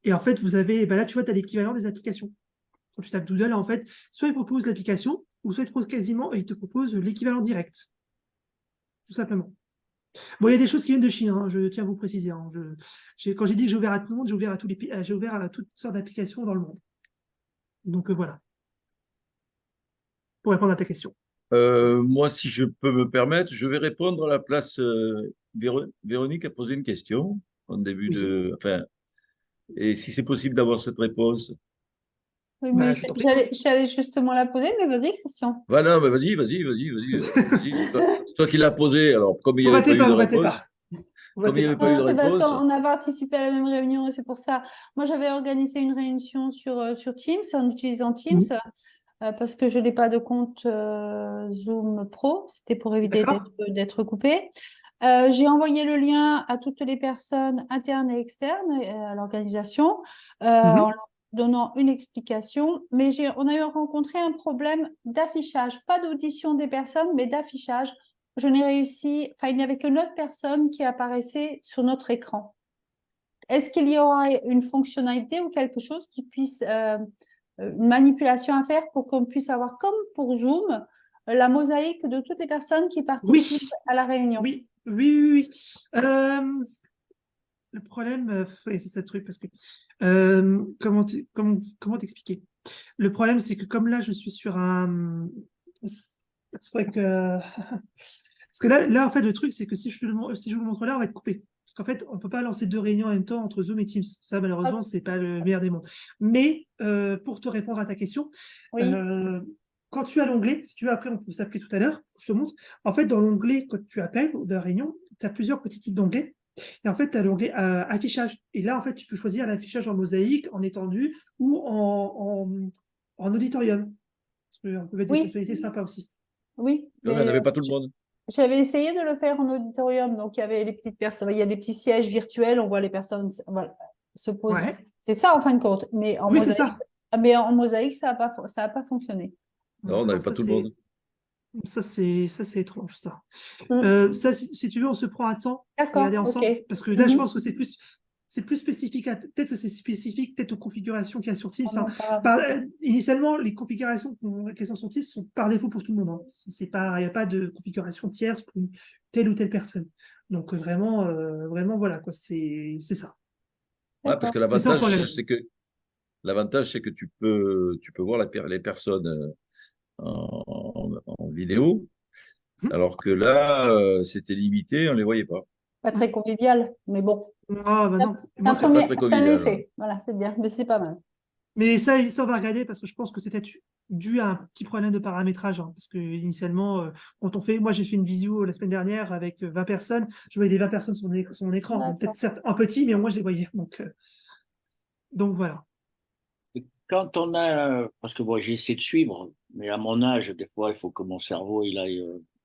Et en fait, vous avez, bah là, tu vois, tu as l'équivalent des applications. Quand tu tapes Doodle, en fait, soit il propose l'application, ou soit il te propose quasiment, et il te propose l'équivalent direct. Tout simplement. Bon, il y a des choses qui viennent de Chine, hein, je tiens à vous préciser. Hein, quand j'ai dit que j'ai ouvert à tout le monde, j'ai ouvert à toutes sortes d'applications dans le monde. Donc voilà, pour répondre à ta question. Moi, si je peux me permettre, je vais répondre à la place. Véronique a posé une question en début Oui. de. Enfin, et si c'est possible d'avoir cette réponse. Oui, Bah, mais je t'en prie. j'allais justement la poser, mais vas-y, Christian. Voilà, mais vas-y. C'est toi qui l'as posée. Alors, comme il n'y Vous avait pas battez eu pas, de vous battez réponse, pas. Vous comme il battez n'y avait pas. pas eu de Non, c'est parce réponse, qu'on a participé à la même réunion et c'est pour ça. Moi, j'avais organisé une réunion sur Teams, en utilisant Teams, parce que je n'ai pas de compte Zoom Pro. C'était pour éviter D'accord. d'être coupé. J'ai envoyé le lien à toutes les personnes internes et externes à l'organisation en leur donnant une explication. Mais on a rencontré un problème d'affichage, pas d'audition des personnes, mais d'affichage. Je n'ai réussi, enfin, il n'y avait que notre personne qui apparaissait sur notre écran. Est-ce qu'il y aura une fonctionnalité ou quelque chose qui puisse, une manipulation à faire pour qu'on puisse avoir, comme pour Zoom, la mosaïque de toutes les personnes qui participent à la réunion? Oui. Le problème, c'est ce truc, parce que comment t'expliquer? Le problème, c'est que comme là, je suis sur un. Faudrait que. Parce que là, en fait, le truc, c'est que si je vous le montre là, on va être coupé. Parce qu'en fait, on ne peut pas lancer 2 réunions en même temps entre Zoom et Teams. Ça, malheureusement, c'est pas le meilleur des mondes. Mais pour te répondre à ta question, Oui. quand tu as l'onglet, si tu veux, après, on peut s'appeler tout à l'heure, je te montre. En fait, dans l'onglet, quand tu appelles de la réunion, tu as plusieurs petits types d'onglets. Et en fait, tu as l'onglet affichage. Et là, en fait, tu peux choisir l'affichage en mosaïque, en étendu ou en auditorium. Ça peut être des Oui. fonctionnalités sympas aussi. Oui, on mais n'avait pas tout le monde. j'avais essayé de le faire en auditorium. Donc, il y avait les petites personnes, il y a des petits sièges virtuels, on voit les personnes se poser. Ouais. C'est ça, en fin de compte. Mais Oui, c'est ça. en mosaïque, ça a pas fonctionné. Non, on n'avait pas tout le monde. Ça, c'est étrange, ça. Mm. Si tu veux, on se prend un temps, D'accord, regarder ensemble, ok. parce que là, je Mhm. pense que c'est plus spécifique, peut-être que c'est spécifique peut-être aux configurations qu'il y a sur Teams. Ah non, pas- Initialement, les configurations qui sont sur Teams sont par défaut pour tout le monde. Hein. C'est pas, il n'y a pas de configuration tierce pour telle ou telle personne. Donc vraiment, voilà, quoi, c'est ça. Ouais, parce D'accord. que Mais sans problème. l'avantage, c'est que tu peux voir les personnes en vidéo, Mhm. alors que là, c'était limité, on ne les voyait pas. Pas très convivial, mais bon. Ah, bah non. Moi, C'est pas très C'est un convivial. essai. Voilà, c'est bien, mais c'est pas mal. mais ça, on va regarder parce que je pense que c'était dû à un petit problème de paramétrage. Hein, parce que initialement, moi j'ai fait une visio la semaine dernière avec 20 personnes, je voyais des 20 personnes sur mon écran. Donc, D'accord. peut-être certes un petit, mais au moins je les voyais. Donc voilà. Et quand on a, parce que moi j'essaie de suivre, mais à mon âge, des fois, il faut que mon cerveau il aille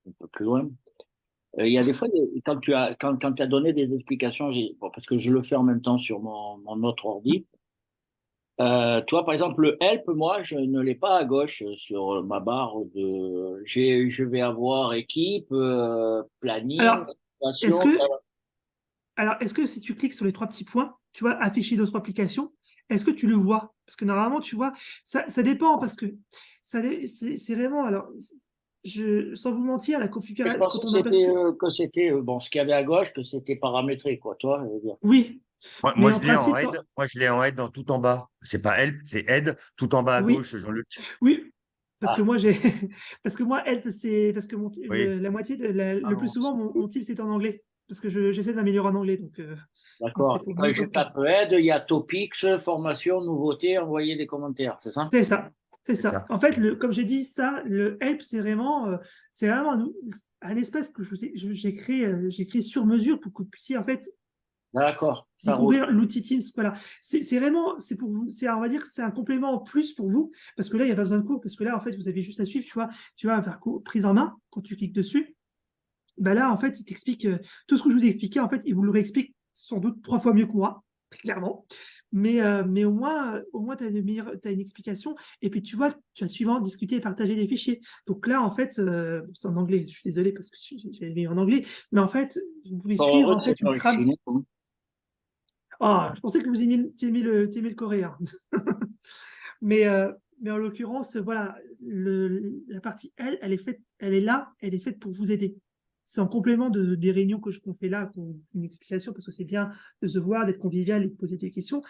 un peu plus loin. Il y a des fois, quand tu as donné des explications, bon, parce que je le fais en même temps sur mon autre ordi. Tu vois, par exemple, le help, moi, je ne l'ai pas à gauche sur ma barre je vais avoir équipe, planning, Alors, est-ce situation. que, est-ce que si tu cliques sur les trois petits points, tu vois, afficher d'autres applications, est-ce que tu le vois? Parce que normalement, tu vois, ça dépend parce que c'est vraiment, alors, sans vous mentir, la Je configuration, pensais quand on a basculé, que c'était bon, ce qu'il y avait à gauche, que c'était paramétré, quoi, toi, je veux dire. oui, Moi, mais je en l'ai en principe, aide. Moi, je l'ai en aide dans tout en bas. C'est pas help, c'est aide. Tout en bas à oui, gauche, Jean-Luc. oui, parce que Ah, moi, parce que moi, help, c'est, parce que Oui. la moitié, le plus Pardon. souvent, mon type, c'est en anglais, parce que j'essaie de m'améliorer en anglais, donc c'est d'accord. pour Quand mieux je comprendre. tape aide, il y a topics, formation, nouveauté, envoyer des commentaires, c'est ça? C'est ça, c'est C'est ça. ça. En fait, comme j'ai dit, le help, c'est vraiment un espace que j'ai créé sur mesure pour que vous puissiez en fait D'accord, ça roule. découvrir l'outil Teams. Voilà, c'est vraiment, c'est pour vous, on va dire, c'est un complément en plus pour vous parce que là, il n'y a pas besoin de cours parce que là, en fait, vous avez juste à suivre, tu vois, un parcours prise en main quand tu cliques dessus. Bah là, en fait, il t'explique tout ce que je vous ai expliqué. En fait, il vous le réexplique sans doute 3 fois mieux que moi, clairement. Mais au moins tu as t'as une explication. Et puis, tu vois, tu as suivant discuter et partager des fichiers. Donc là, en fait, c'est en anglais. Je suis désolé parce que j'ai mis en anglais. Mais en fait, vous pouvez Encore suivre heureux en que c'est fait pas une le trame. chinois, hein. Ah, je pensais que vous aimiez le coréen. Mais, euh, mais en l'occurrence, voilà, la partie elle est faite, elle est là, elle est faite pour vous aider. C'est en complément des réunions qu'on fait là, qu'on fait une explication, parce que c'est bien de se voir, d'être convivial et de poser des questions.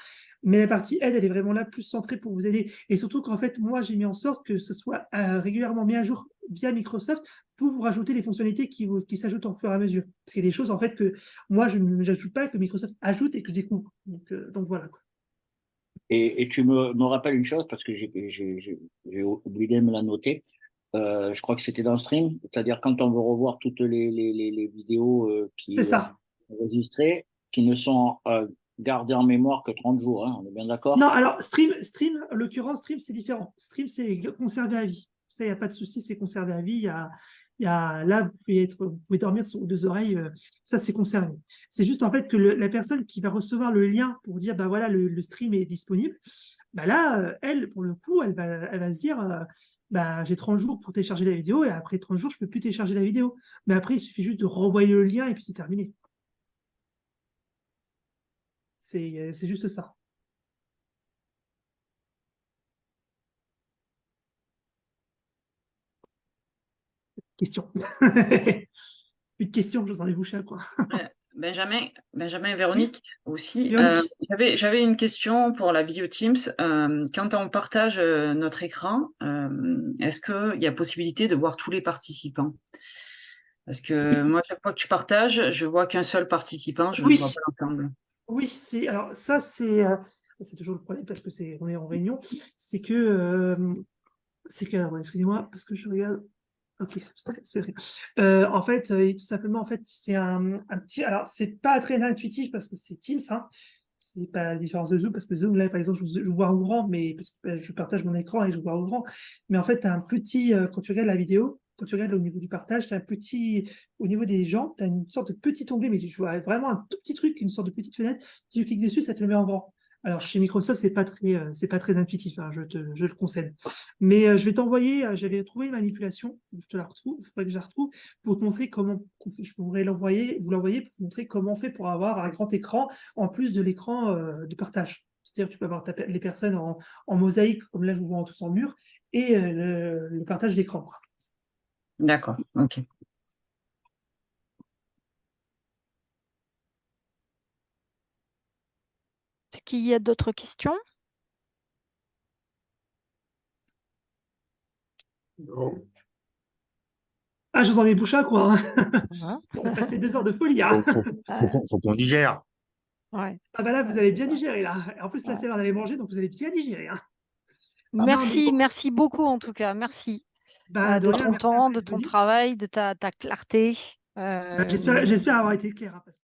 Mais la partie aide, elle est vraiment là, plus centrée pour vous aider. Et surtout qu'en fait, moi, j'ai mis en sorte que ce soit régulièrement mis à jour via Microsoft pour vous rajouter les fonctionnalités qui s'ajoutent au fur et à mesure. Parce qu'il y a des choses, en fait, que moi, je n'ajoute pas, que Microsoft ajoute et que je découvre. Donc voilà. Et tu me rappelles une chose, parce que j'ai oublié de me la noter. Je crois que c'était dans Stream, c'est-à-dire quand on veut revoir toutes les vidéos C'est qui ça. sont enregistrées, qui ne sont gardées en mémoire que 30 jours, hein, on est bien Non, d'accord? alors en l'occurrence, Stream, c'est différent. Stream, c'est conservé à vie. Ça, il n'y a pas de souci, c'est conservé à vie. Là, vous pouvez dormir sur vos deux oreilles, ça, c'est conservé. C'est juste en fait que la personne qui va recevoir le lien pour dire, bah voilà, le stream est disponible, bah là, elle, pour le coup, elle va se dire, bah, j'ai 30 jours pour télécharger la vidéo et après 30 jours, je peux plus télécharger la vidéo. Mais après, il suffit juste de renvoyer le lien et puis c'est terminé. C'est juste ça. Question. Plus de questions, je vous en ai bouché, quoi. Benjamin et Oui, Véronique aussi. Véronique. J'avais une question pour la visio Teams. Quand on partage notre écran, est-ce qu'il y a possibilité de voir tous les participants? Parce que moi, chaque fois que tu partages, je vois qu'un seul participant, je ne vois Oui, pas l'ensemble. oui, alors ça c'est toujours le problème parce que on est en réunion, alors, excusez-moi parce que je regarde. Ok, c'est vrai. En fait, tout simplement, en fait, c'est un petit. Alors, c'est pas très intuitif parce que c'est Teams, hein. C'est pas la différence de Zoom parce que Zoom, là, par exemple, je vois au grand, mais parce que je partage mon écran et je vois au grand. Mais en fait, tu as un petit. Quand tu regardes la vidéo, quand tu regardes au niveau du partage, tu as un petit. Au niveau des gens, tu as une sorte de petit onglet, mais tu vois vraiment un tout petit truc, une sorte de petite fenêtre. Tu cliques dessus, ça te le met en grand. Alors, chez Microsoft, c'est pas très intuitif, hein, je le concède. Mais je vais t'envoyer, j'avais trouvé une manipulation, je te la retrouve, il faudrait que je la retrouve, pour te montrer comment, je pourrais vous l'envoyer pour te montrer comment on fait pour avoir un grand écran, en plus de l'écran de partage. C'est-à-dire que tu peux avoir les personnes en mosaïque, comme là, je vous vois tous en mur, et le partage d'écran. D'accord, ok. Est-ce qu'il y a d'autres questions? Non. Ah, je vous en ai bouché un coin, hein. Voilà. On a passé 2 heures de folie, hein. Faut qu'on digère. Ouais. Ah bah là, vous Ouais, avez c'est bien ça. digéré, là. Et en plus, là, Ouais. c'est l'heure d'aller manger, donc vous avez bien digéré, hein. Ah, Merci, merci beaucoup en tout cas. Merci bah, de de rien, ton merci à temps, vous de d'être ton venu. travail, de ta clarté. J'espère avoir été clair, hein, parce que